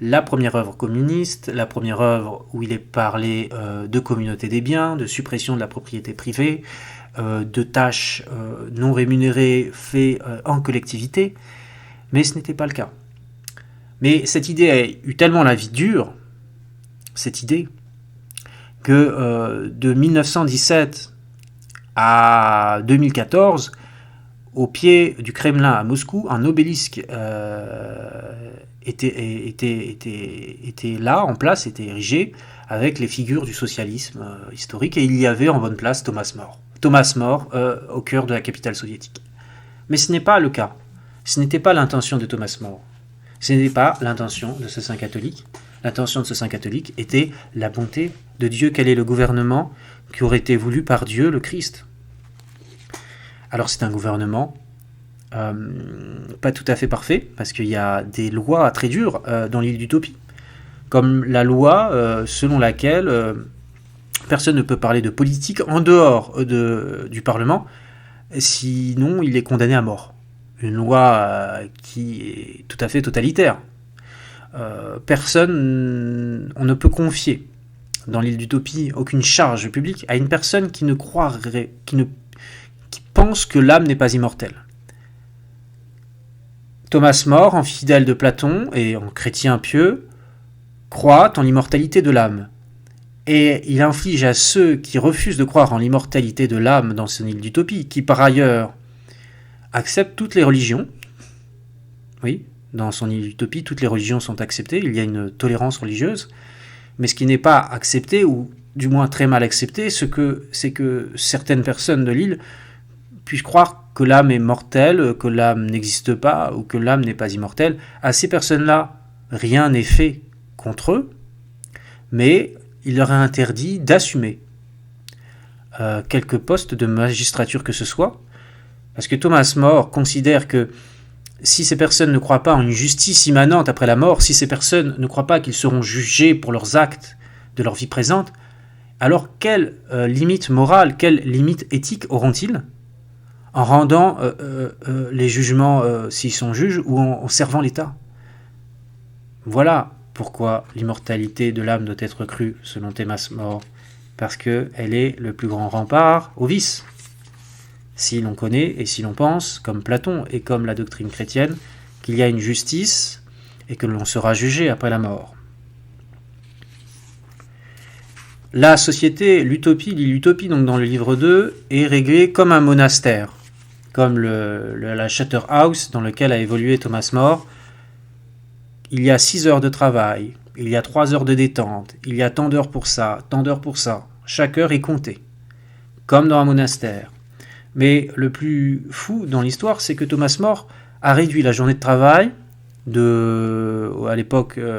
la première œuvre communiste, la première œuvre où il est parlé de communauté des biens, de suppression de la propriété privée, de tâches non rémunérées faites en collectivité, mais ce n'était pas le cas. Mais cette idée a eu tellement la vie dure, cette idée, que de 1917 à 2014, au pied du Kremlin à Moscou, un obélisque était là, en place, était érigé, avec les figures du socialisme historique, et il y avait en bonne place Thomas More. Thomas More au cœur de la capitale soviétique. Mais ce n'est pas le cas. Ce n'était pas l'intention de Thomas More. Ce n'était pas l'intention de ce saint catholique. L'intention de ce saint catholique était la bonté de Dieu. Quel est le gouvernement qui aurait été voulu par Dieu, le Christ? Alors c'est un gouvernement pas tout à fait parfait, parce qu'il y a des lois très dures dans l'île d'Utopie, comme la loi selon laquelle personne ne peut parler de politique en dehors du Parlement, sinon il est condamné à mort. Une loi qui est tout à fait totalitaire. Personne, on ne peut confier dans l'île d'Utopie aucune charge publique à une personne qui ne croirait, qui pense que l'âme n'est pas immortelle. Thomas More, en fidèle de Platon et en chrétien pieux, croit en l'immortalité de l'âme. Et il inflige à ceux qui refusent de croire en l'immortalité de l'âme dans son île d'Utopie, qui par ailleurs acceptent toutes les religions, oui, dans son île d'Utopie, toutes les religions sont acceptées, il y a une tolérance religieuse, mais ce qui n'est pas accepté, ou du moins très mal accepté, c'est que certaines personnes de l'île puissent croire que l'âme est mortelle, que l'âme n'existe pas, ou que l'âme n'est pas immortelle. À ces personnes-là, rien n'est fait contre eux, mais il leur est interdit d'assumer quelque poste de magistrature que ce soit, parce que Thomas More considère que si ces personnes ne croient pas en une justice immanente après la mort, si ces personnes ne croient pas qu'ils seront jugés pour leurs actes de leur vie présente, alors quelle limite morale, quelle limite éthique auront-ils en rendant les jugements s'ils sont juges ou en servant l'État? Voilà pourquoi l'immortalité de l'âme doit être crue selon Thomas More, parce qu'elle est le plus grand rempart au vice. Si l'on connaît et si l'on pense, comme Platon et comme la doctrine chrétienne, qu'il y a une justice et que l'on sera jugé après la mort. La société, l'utopie donc dans le livre 2, est réglée comme un monastère, comme la Charterhouse dans lequel a évolué Thomas More. Il y a 6 heures de travail, il y a 3 heures de détente, il y a tant d'heures pour ça, tant d'heures pour ça. Chaque heure est comptée, comme dans un monastère. Mais le plus fou dans l'histoire, c'est que Thomas More a réduit la journée de travail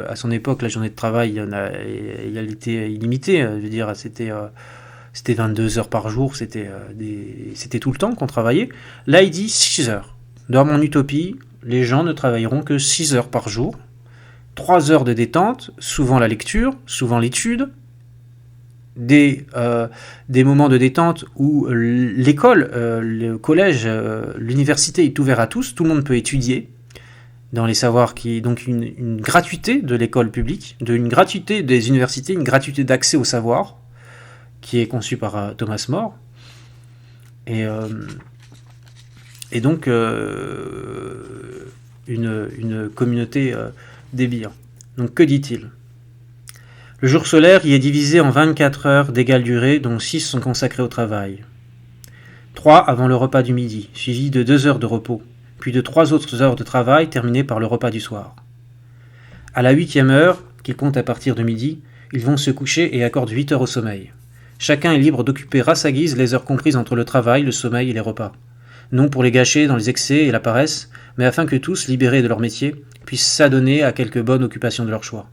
à son époque, la journée de travail, elle était illimitée. Je veux dire, c'était 22 heures par jour, c'était tout le temps qu'on travaillait. Là, il dit 6 heures. Dans mon utopie, les gens ne travailleront que 6 heures par jour. 3 heures de détente, souvent la lecture, souvent l'étude, des moments de détente où l'école, le collège, l'université est ouvert à tous, tout le monde peut étudier dans les savoirs donc une gratuité de l'école publique, une gratuité des universités, une gratuité d'accès au savoir qui est conçue par Thomas More et donc une communauté des biens. Donc que dit-il ? Le jour solaire y est divisé en 24 heures d'égale durée, dont 6 sont consacrées au travail. 3 avant le repas du midi, suivi de 2 heures de repos, puis de 3 autres heures de travail terminées par le repas du soir. À la 8e heure, qu'ils comptent à partir de midi, ils vont se coucher et accordent 8 heures au sommeil. Chacun est libre d'occuper à sa guise les heures comprises entre le travail, le sommeil et les repas. Non pour les gâcher dans les excès et la paresse, mais afin que tous, libérés de leur métier, puissent s'adonner à quelque bonne occupation de leur choix.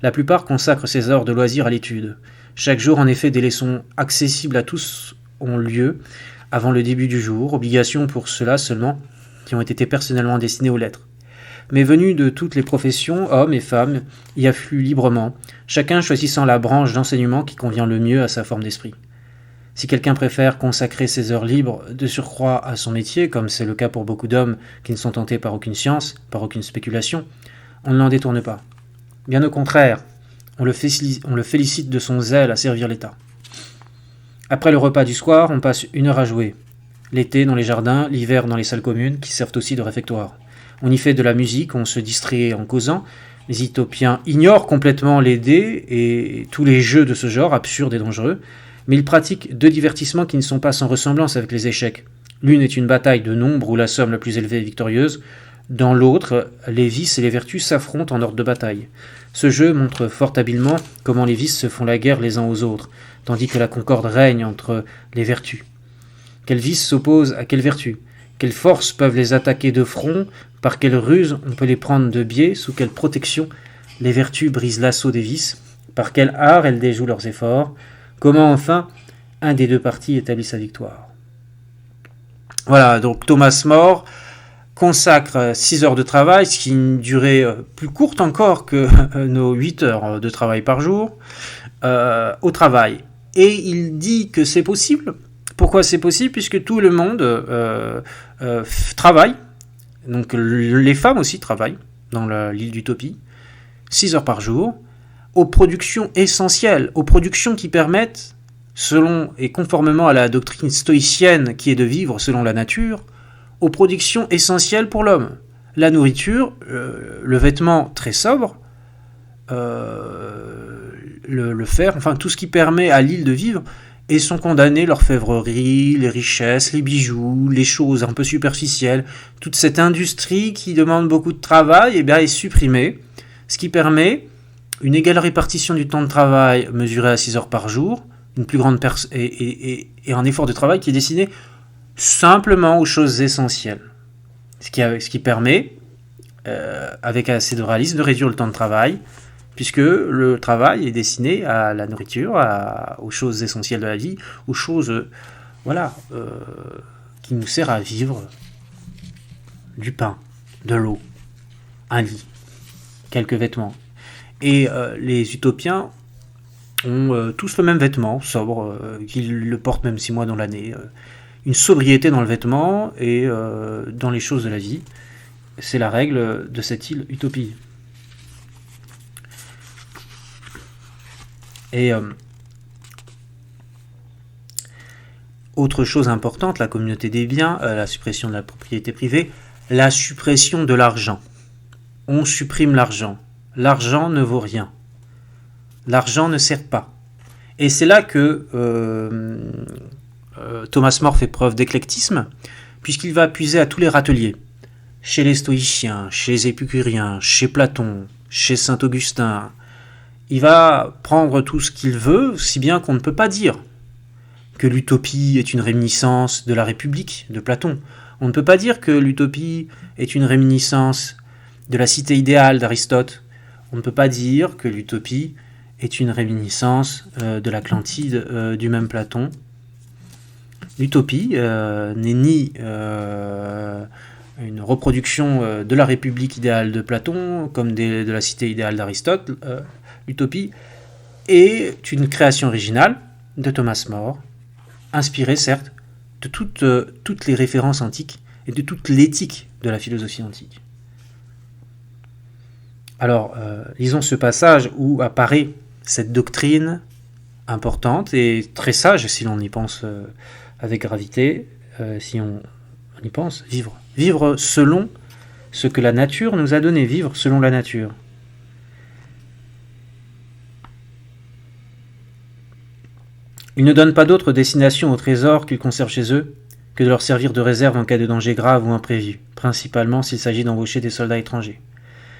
La plupart consacrent ces heures de loisirs à l'étude. Chaque jour, en effet, des leçons accessibles à tous ont lieu avant le début du jour, obligation pour ceux-là seulement qui ont été personnellement destinés aux lettres. Mais venus de toutes les professions, hommes et femmes, y affluent librement, chacun choisissant la branche d'enseignement qui convient le mieux à sa forme d'esprit. Si quelqu'un préfère consacrer ses heures libres de surcroît à son métier, comme c'est le cas pour beaucoup d'hommes qui ne sont tentés par aucune science, par aucune spéculation, on ne l'en détourne pas. Bien au contraire, on le félicite de son zèle à servir l'État. Après le repas du soir, on passe 1 heure à jouer. L'été dans les jardins, l'hiver dans les salles communes, qui servent aussi de réfectoire. On y fait de la musique, on se distrait en causant. Les Utopiens ignorent complètement les dés et tous les jeux de ce genre, absurdes et dangereux, mais ils pratiquent 2 divertissements qui ne sont pas sans ressemblance avec les échecs. L'une est une bataille de nombre où la somme la plus élevée est victorieuse. Dans l'autre, les vices et les vertus s'affrontent en ordre de bataille. Ce jeu montre fort habilement comment les vices se font la guerre les uns aux autres, tandis que la concorde règne entre les vertus. Quels vices s'opposent à quelles vertus? Quelles forces peuvent les attaquer de front? Par quelle ruse on peut les prendre de biais? Sous quelle protection les vertus brisent l'assaut des vices? Par quel art elles déjouent leurs efforts? Comment enfin un des 2 partis établit sa victoire? Voilà, donc Thomas More consacre 6 heures de travail, ce qui est une durée plus courte encore que nos 8 heures de travail par jour, au travail. Et il dit que c'est possible. Pourquoi c'est possible? Puisque tout le monde travaille. Donc les femmes aussi travaillent dans l'île d'Utopie, 6 heures par jour, aux productions essentielles, aux productions qui permettent, selon et conformément à la doctrine stoïcienne qui est de vivre selon la nature, aux productions essentielles pour l'homme. La nourriture, le vêtement très sobre, le fer, enfin tout ce qui permet à l'île de vivre, et sont condamnés l'orfèvrerie, les richesses, les bijoux, les choses un peu superficielles. Toute cette industrie qui demande beaucoup de travail est supprimée, ce qui permet une égale répartition du temps de travail mesuré à 6 heures par jour, une plus grande et un effort de travail qui est destiné simplement aux choses essentielles. Ce qui permet, avec assez de réalisme, de réduire le temps de travail, puisque le travail est destiné à la nourriture, aux choses essentielles de la vie, aux choses qui nous servent à vivre, du pain, de l'eau, un lit, quelques vêtements. Et les utopiens ont tous le même vêtement, sobre, qu'ils le portent même 6 mois dans l'année. Une sobriété dans le vêtement et dans les choses de la vie. C'est la règle de cette île Utopie. Et autre chose importante, la communauté des biens, la suppression de la propriété privée, la suppression de l'argent. On supprime l'argent. L'argent ne vaut rien. L'argent ne sert pas. Et c'est là que Thomas More fait preuve d'éclectisme, puisqu'il va puiser à tous les râteliers. Chez les stoïciens, chez les épicuriens, chez Platon, chez saint Augustin. Il va prendre tout ce qu'il veut, si bien qu'on ne peut pas dire que l'utopie est une réminiscence de la République de Platon. On ne peut pas dire que l'utopie est une réminiscence de la cité idéale d'Aristote. On ne peut pas dire que l'utopie est une réminiscence de l'Atlantide du même Platon. L'utopie n'est ni une reproduction de la République idéale de Platon, comme de la cité idéale d'Aristote. L'utopie est une création originale de Thomas More, inspirée certes de toutes les références antiques et de toute l'éthique de la philosophie antique. Alors, lisons ce passage où apparaît cette doctrine importante et très sage, si l'on y pense avec gravité, si on y pense, vivre. Vivre selon ce que la nature nous a donné, vivre selon la nature. Ils ne donnent pas d'autre destination aux trésors qu'ils conservent chez eux que de leur servir de réserve en cas de danger grave ou imprévu, principalement s'il s'agit d'embaucher des soldats étrangers,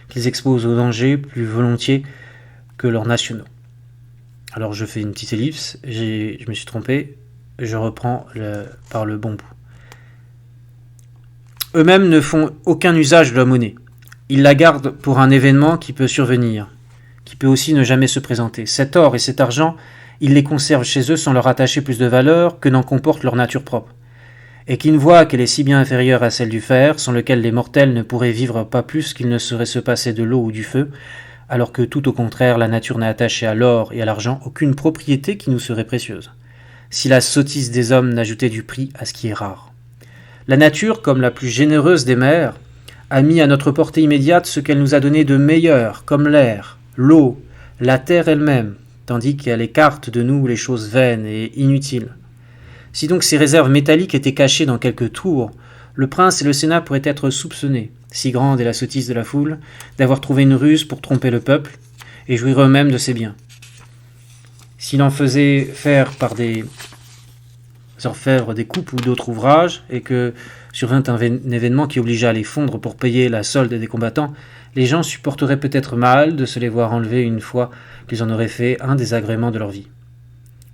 qu'ils exposent au danger plus volontiers que leurs nationaux. Alors je fais une petite ellipse, je me suis trompé, je reprends par le bon bout. Eux-mêmes ne font aucun usage de la monnaie. Ils la gardent pour un événement qui peut survenir, qui peut aussi ne jamais se présenter. Cet or et cet argent, ils les conservent chez eux sans leur attacher plus de valeur que n'en comporte leur nature propre, et qu'une voie qu'elle est si bien inférieure à celle du fer, sans lequel les mortels ne pourraient vivre pas plus qu'il ne saurait se passer de l'eau ou du feu, alors que tout au contraire la nature n'a attaché à l'or et à l'argent aucune propriété qui nous serait précieuse, si la sottise des hommes n'ajoutait du prix à ce qui est rare. La nature, comme la plus généreuse des mères, a mis à notre portée immédiate ce qu'elle nous a donné de meilleur, comme l'air, l'eau, la terre elle-même, tandis qu'elle écarte de nous les choses vaines et inutiles. Si donc ces réserves métalliques étaient cachées dans quelques tours, le prince et le sénat pourraient être soupçonnés, si grande est la sottise de la foule, d'avoir trouvé une ruse pour tromper le peuple et jouir eux-mêmes de ses biens. S'il en faisait faire par des orfèvres des coupes ou d'autres ouvrages, et que survint un événement qui obligea à les fondre pour payer la solde des combattants, les gens supporteraient peut-être mal de se les voir enlever une fois qu'ils en auraient fait un des agréments de leur vie.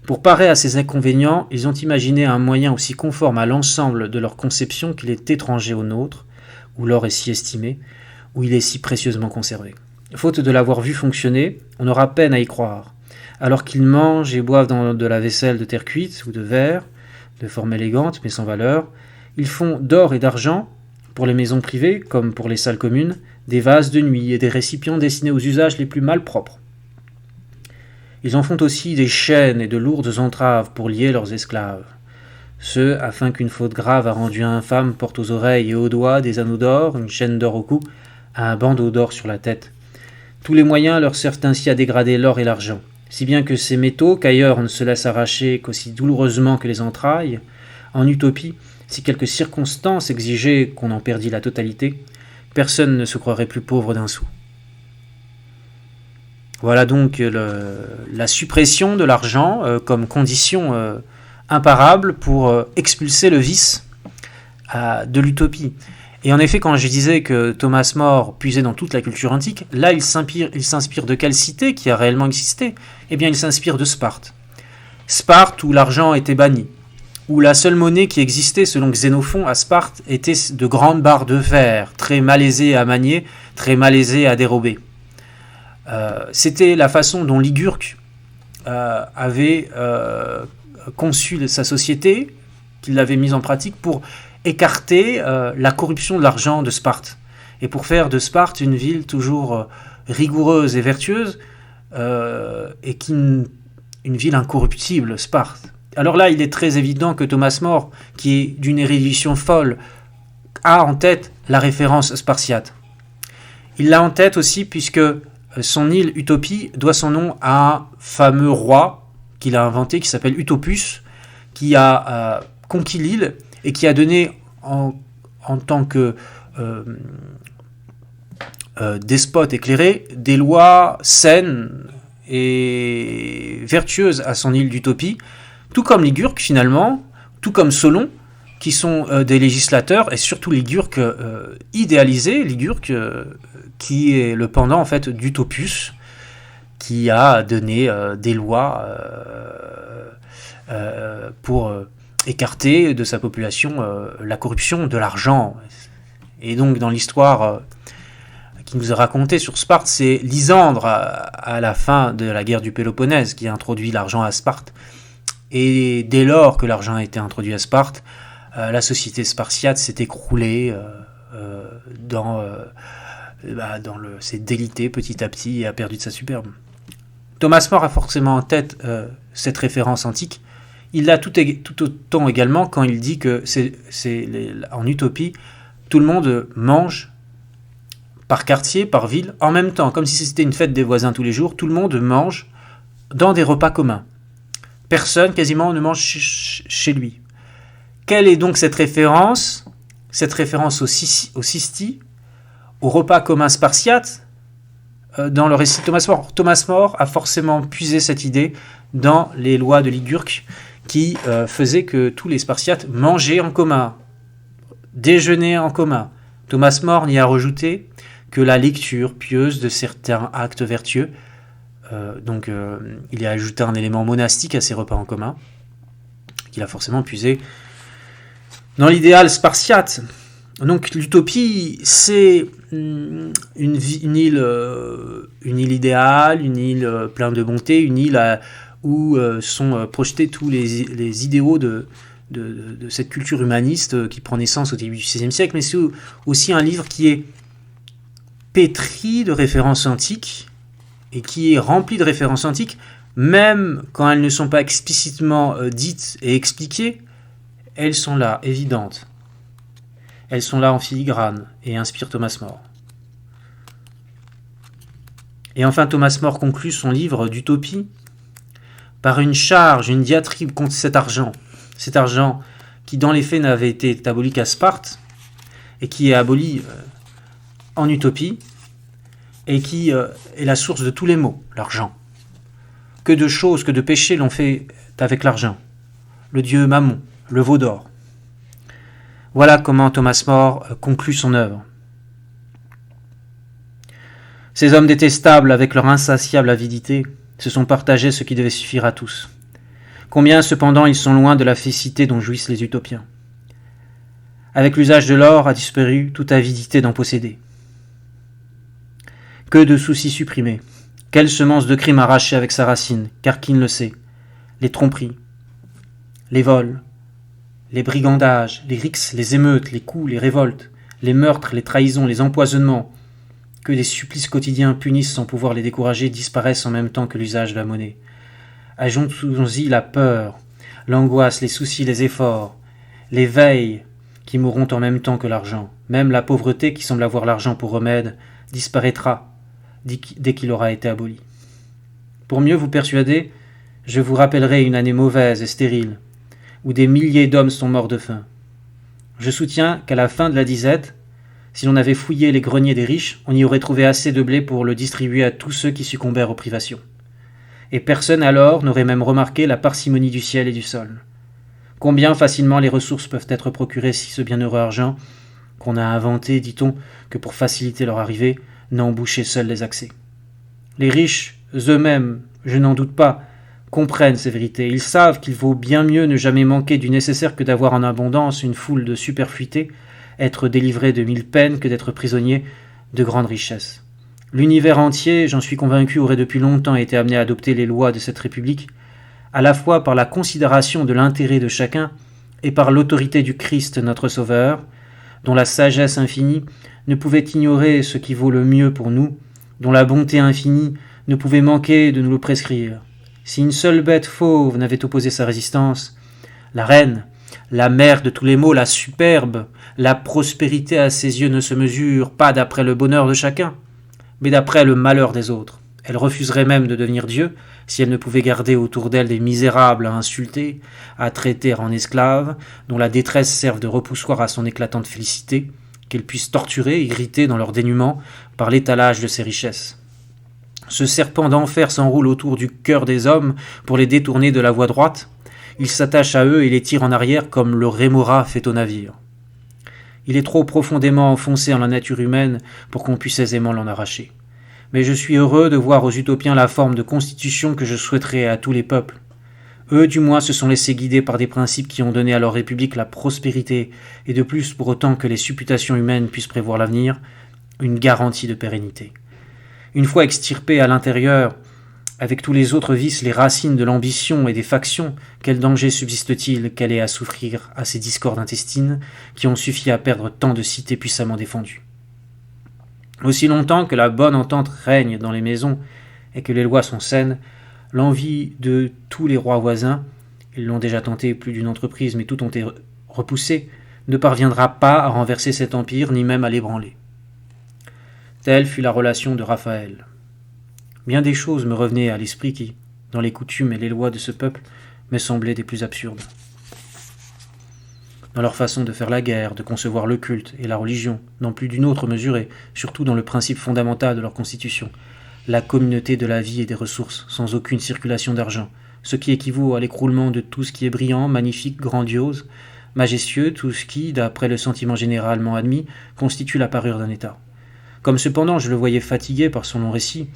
Pour parer à ces inconvénients, ils ont imaginé un moyen aussi conforme à l'ensemble de leur conception qu'il est étranger au nôtre, où l'or est si estimé, où il est si précieusement conservé. Faute de l'avoir vu fonctionner, on aura peine à y croire. Alors qu'ils mangent et boivent dans de la vaisselle de terre cuite ou de verre, de forme élégante mais sans valeur, ils font d'or et d'argent, pour les maisons privées comme pour les salles communes, des vases de nuit et des récipients destinés aux usages les plus malpropres. Ils en font aussi des chaînes et de lourdes entraves pour lier leurs esclaves. Ce, afin qu'une faute grave a rendu infâme porte aux oreilles et aux doigts des anneaux d'or, une chaîne d'or au cou, un bandeau d'or sur la tête. Tous les moyens leur servent ainsi à dégrader l'or et l'argent, si bien que ces métaux, qu'ailleurs on ne se laisse arracher qu'aussi douloureusement que les entrailles, en utopie, si quelques circonstances exigeaient qu'on en perdît la totalité, personne ne se croirait plus pauvre d'un sou. Voilà donc la suppression de l'argent comme condition imparable pour expulser le vice de l'utopie. Et en effet, quand je disais que Thomas More puisait dans toute la culture antique, là il s'inspire de quelle cité qui a réellement existé ? Eh bien il s'inspire de Sparte. Sparte où l'argent était banni, où la seule monnaie qui existait selon Xénophon à Sparte était de grandes barres de fer, très malaisées à manier, très malaisées à dérober. C'était la façon dont Lycurgue avait conçu sa société, qu'il l'avait mise en pratique pour écarter la corruption de l'argent de Sparte, et pour faire de Sparte une ville toujours rigoureuse et vertueuse, et une ville incorruptible, Sparte. Alors là, il est très évident que Thomas More, qui est d'une érudition folle, a en tête la référence spartiate. Il l'a en tête aussi puisque son île Utopie doit son nom à un fameux roi qu'il a inventé, qui s'appelle Utopus, qui a conquis l'île et qui a donné en tant que despote éclairé des lois saines et vertueuses à son île d'Utopie, tout comme Lycurgue finalement, tout comme Solon, qui sont des législateurs, et surtout Lycurgue idéalisé, Lycurgue qui est le pendant en fait d'Utopus, qui a donné des lois pour écarter de sa population la corruption de l'argent. Et donc dans l'histoire qui nous est racontée sur Sparte, c'est Lysandre à la fin de la guerre du Péloponnèse qui a introduit l'argent à Sparte. Et dès lors que l'argent a été introduit à Sparte, la société spartiate s'est écroulée s'est délitée petit à petit et a perdu de sa superbe. Thomas More a forcément en tête cette référence antique. Il l'a tout autant également quand il dit que en Utopie, tout le monde mange par quartier, par ville, en même temps, comme si c'était une fête des voisins tous les jours, tout le monde mange dans des repas communs. Personne quasiment ne mange chez lui. Quelle est donc cette référence ? Cette référence au Sisti, au repas commun spartiate, dans le récit de Thomas More. Thomas More a forcément puisé cette idée dans les lois de Lycurgue qui faisaient que tous les Spartiates mangeaient en commun, déjeunaient en commun. Thomas More n'y a rajouté que la lecture pieuse de certains actes vertueux. Il y a ajouté un élément monastique à ces repas en commun, qu'il a forcément puisé dans l'idéal spartiate. Donc l'utopie, c'est une île idéale, une île pleine de bonté, une île où sont projetés tous les idéaux de cette culture humaniste qui prend naissance au début du XVIe siècle, mais c'est aussi un livre qui est pétri de références antiques et qui est rempli de références antiques, même quand elles ne sont pas explicitement dites et expliquées, elles sont là, évidentes. Elles sont là en filigrane et inspirent Thomas More. Et enfin, Thomas More conclut son livre d'utopie par une charge, une diatribe contre cet argent qui dans les faits n'avait été aboli qu'à Sparte et qui est aboli en utopie et qui est la source de tous les maux, l'argent. Que de choses, que de péchés l'ont fait avec l'argent. Le dieu Mammon, le veau d'or. Voilà comment Thomas More conclut son œuvre. Ces hommes détestables, avec leur insatiable avidité, se sont partagés ce qui devait suffire à tous. Combien, cependant, ils sont loin de la félicité dont jouissent les utopiens. Avec l'usage de l'or a disparu toute avidité d'en posséder. Que de soucis supprimés, quelle semence de crime arrachée avec sa racine, car qui ne le sait, les tromperies, les vols, les brigandages, les rixes, les émeutes, les coups, les révoltes, les meurtres, les trahisons, les empoisonnements, que des supplices quotidiens punissent sans pouvoir les décourager, disparaissent en même temps que l'usage de la monnaie. Ajoutons-y la peur, l'angoisse, les soucis, les efforts, les veilles qui mourront en même temps que l'argent. Même la pauvreté qui semble avoir l'argent pour remède disparaîtra dès qu'il aura été aboli. Pour mieux vous persuader, je vous rappellerai une année mauvaise et stérile, où des milliers d'hommes sont morts de faim. Je soutiens qu'à la fin de la disette, si l'on avait fouillé les greniers des riches, on y aurait trouvé assez de blé pour le distribuer à tous ceux qui succombèrent aux privations. Et personne alors n'aurait même remarqué la parcimonie du ciel et du sol. Combien facilement les ressources peuvent être procurées si ce bienheureux argent, qu'on a inventé, dit-on, que pour faciliter leur arrivée, n'a embouché seul les accès. Les riches, eux-mêmes, je n'en doute pas, comprennent ces vérités. Ils savent qu'il vaut bien mieux ne jamais manquer du nécessaire que d'avoir en abondance une foule de superfluités, être délivré de 1000 peines que d'être prisonnier de grandes richesses. L'univers entier, j'en suis convaincu, aurait depuis longtemps été amené à adopter les lois de cette République, à la fois par la considération de l'intérêt de chacun et par l'autorité du Christ notre Sauveur, dont la sagesse infinie ne pouvait ignorer ce qui vaut le mieux pour nous, dont la bonté infinie ne pouvait manquer de nous le prescrire. Si une seule bête fauve n'avait opposé sa résistance, la reine, la mère de tous les maux, la superbe, la prospérité à ses yeux ne se mesure pas d'après le bonheur de chacun, mais d'après le malheur des autres. Elle refuserait même de devenir Dieu si elle ne pouvait garder autour d'elle des misérables à insulter, à traiter en esclaves, dont la détresse serve de repoussoir à son éclatante félicité, qu'elle puisse torturer, irriter dans leur dénuement par l'étalage de ses richesses. Ce serpent d'enfer s'enroule autour du cœur des hommes pour les détourner de la voie droite. Il s'attache à eux et les tire en arrière comme le rémora fait au navire. Il est trop profondément enfoncé en la nature humaine pour qu'on puisse aisément l'en arracher. Mais je suis heureux de voir aux utopiens la forme de constitution que je souhaiterais à tous les peuples. Eux, du moins, se sont laissés guider par des principes qui ont donné à leur république la prospérité, et de plus, pour autant que les supputations humaines puissent prévoir l'avenir, une garantie de pérennité. Une fois extirpés à l'intérieur, avec tous les autres vices, les racines de l'ambition et des factions, quel danger subsiste-t-il qu'elle ait à souffrir à ces discordes intestines qui ont suffi à perdre tant de cités puissamment défendues? Aussi longtemps que la bonne entente règne dans les maisons et que les lois sont saines, l'envie de tous les rois voisins, ils l'ont déjà tenté plus d'une entreprise, mais tout ont été repoussés, ne parviendra pas à renverser cet empire, ni même à l'ébranler. Telle fut la relation de Raphaël. Bien des choses me revenaient à l'esprit qui, dans les coutumes et les lois de ce peuple, me semblaient des plus absurdes. Dans leur façon de faire la guerre, de concevoir le culte et la religion, dans plus d'une autre mesure et surtout dans le principe fondamental de leur constitution, la communauté de la vie et des ressources, sans aucune circulation d'argent, ce qui équivaut à l'écroulement de tout ce qui est brillant, magnifique, grandiose, majestueux, tout ce qui, d'après le sentiment généralement admis, constitue la parure d'un État. Comme cependant je le voyais fatigué par son long récit,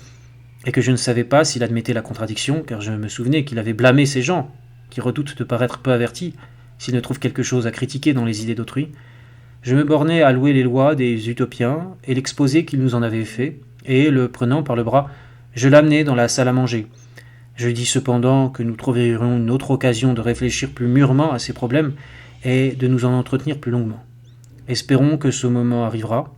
et que je ne savais pas s'il admettait la contradiction, car je me souvenais qu'il avait blâmé ces gens, qui redoutent de paraître peu avertis, s'ils ne trouvent quelque chose à critiquer dans les idées d'autrui, Je me bornais à louer les lois des utopiens et l'exposé qu'ils nous en avaient fait, et, le prenant par le bras, je l'amenai dans la salle à manger. Je dis cependant que nous trouverions une autre occasion de réfléchir plus mûrement à ces problèmes et de nous en entretenir plus longuement. Espérons que ce moment arrivera.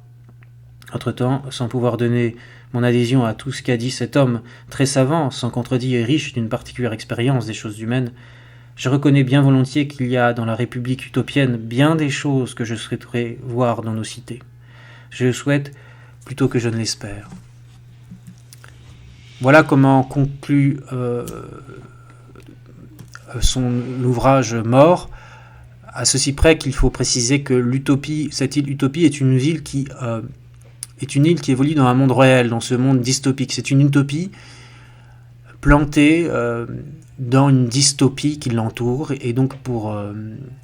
Entre-temps, sans pouvoir donner mon adhésion à tout ce qu'a dit cet homme très savant, sans contredire et riche d'une particulière expérience des choses humaines, je reconnais bien volontiers qu'il y a dans la République utopienne bien des choses que je souhaiterais voir dans nos cités. Je le souhaite plutôt que je ne l'espère. Voilà comment conclut son ouvrage Mort, à ceci près qu'il faut préciser que cette île Utopie est une île qui évolue dans un monde réel, dans ce monde dystopique. C'est une utopie plantée dans une dystopie qui l'entoure, et donc pour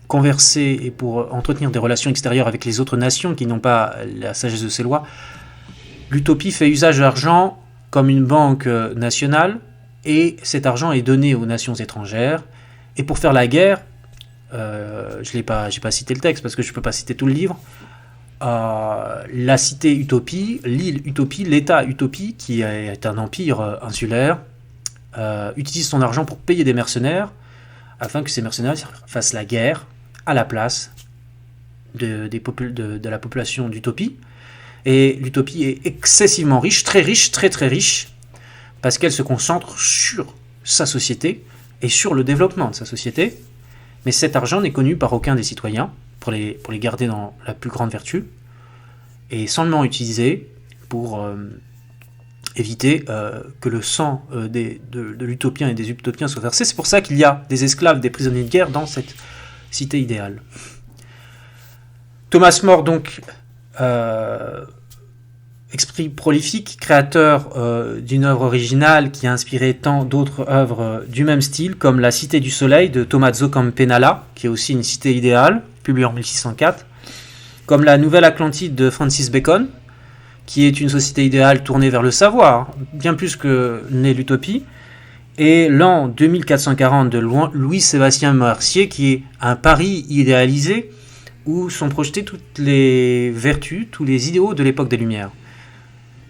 converser et pour entretenir des relations extérieures avec les autres nations qui n'ont pas la sagesse de ces lois, l'utopie fait usage de l'argent comme une banque nationale, et cet argent est donné aux nations étrangères. Et pour faire la guerre, j'ai pas cité le texte parce que je ne peux pas citer tout le livre, la cité Utopie, l'île Utopie, l'État Utopie, qui est un empire insulaire, utilise son argent pour payer des mercenaires, afin que ces mercenaires fassent la guerre à la place de la population d'Utopie. Et l'Utopie est excessivement riche, très riche, parce qu'elle se concentre sur sa société et sur le développement de sa société. Mais cet argent n'est connu par aucun des citoyens, pour les garder dans la plus grande vertu, et seulement utilisé pour éviter que le sang de l'utopien et des utopiens soit versé. C'est pour ça qu'il y a des esclaves, des prisonniers de guerre dans cette cité idéale. Thomas More, donc, esprit prolifique, créateur d'une œuvre originale qui a inspiré tant d'autres œuvres du même style, comme La Cité du Soleil de Tommaso Campanella, qui est aussi une cité idéale, publiée en 1604, comme La Nouvelle Atlantide de Francis Bacon, qui est une société idéale tournée vers le savoir, bien plus que n'est l'utopie, et L'An 2440 de Louis-Sébastien Mercier, qui est un Paris idéalisé, où sont projetées toutes les vertus, tous les idéaux de l'époque des Lumières.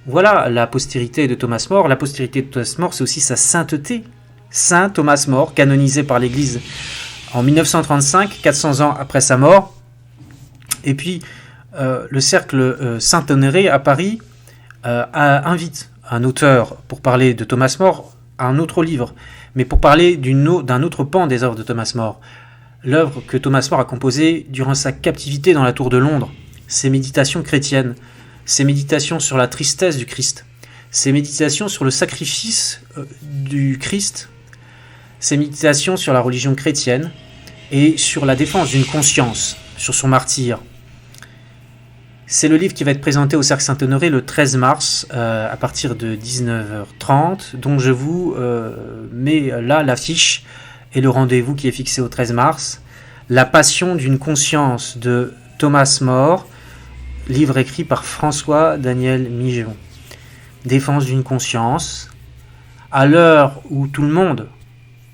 Voilà la postérité de Thomas More. La postérité de Thomas More, c'est aussi sa sainteté. Saint Thomas More, canonisé par l'Église en 1935, 400 ans après sa mort. Et puis, le cercle Saint-Honoré à Paris invite un auteur pour parler de Thomas More à un autre livre, mais pour parler d'un autre pan des œuvres de Thomas More. L'œuvre que Thomas More a composée durant sa captivité dans la tour de Londres, ses méditations chrétiennes, ses méditations sur la tristesse du Christ, ses méditations sur le sacrifice du Christ, ses méditations sur la religion chrétienne et sur la défense d'une conscience, sur son martyre. C'est le livre qui va être présenté au Cercle Saint-Honoré le 13 mars à partir de 19h30, dont je vous mets là l'affiche et le rendez-vous qui est fixé au 13 mars. La passion d'une conscience de Thomas More, livre écrit par François-Daniel Migeon. Défense d'une conscience, à l'heure où tout le monde,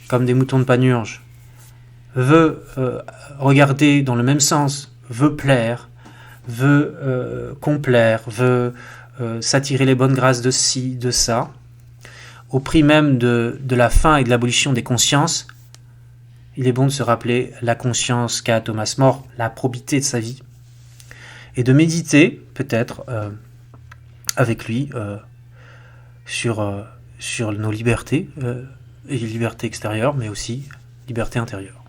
comme des moutons de Panurge, veut regarder dans le même sens, veut plaire, veut complaire, veut s'attirer les bonnes grâces de ci, de ça, au prix même de la fin et de l'abolition des consciences. Il est bon de se rappeler la conscience qu'a Thomas More, la probité de sa vie, et de méditer, peut-être, avec lui, sur nos libertés, et libertés extérieures, mais aussi liberté intérieure.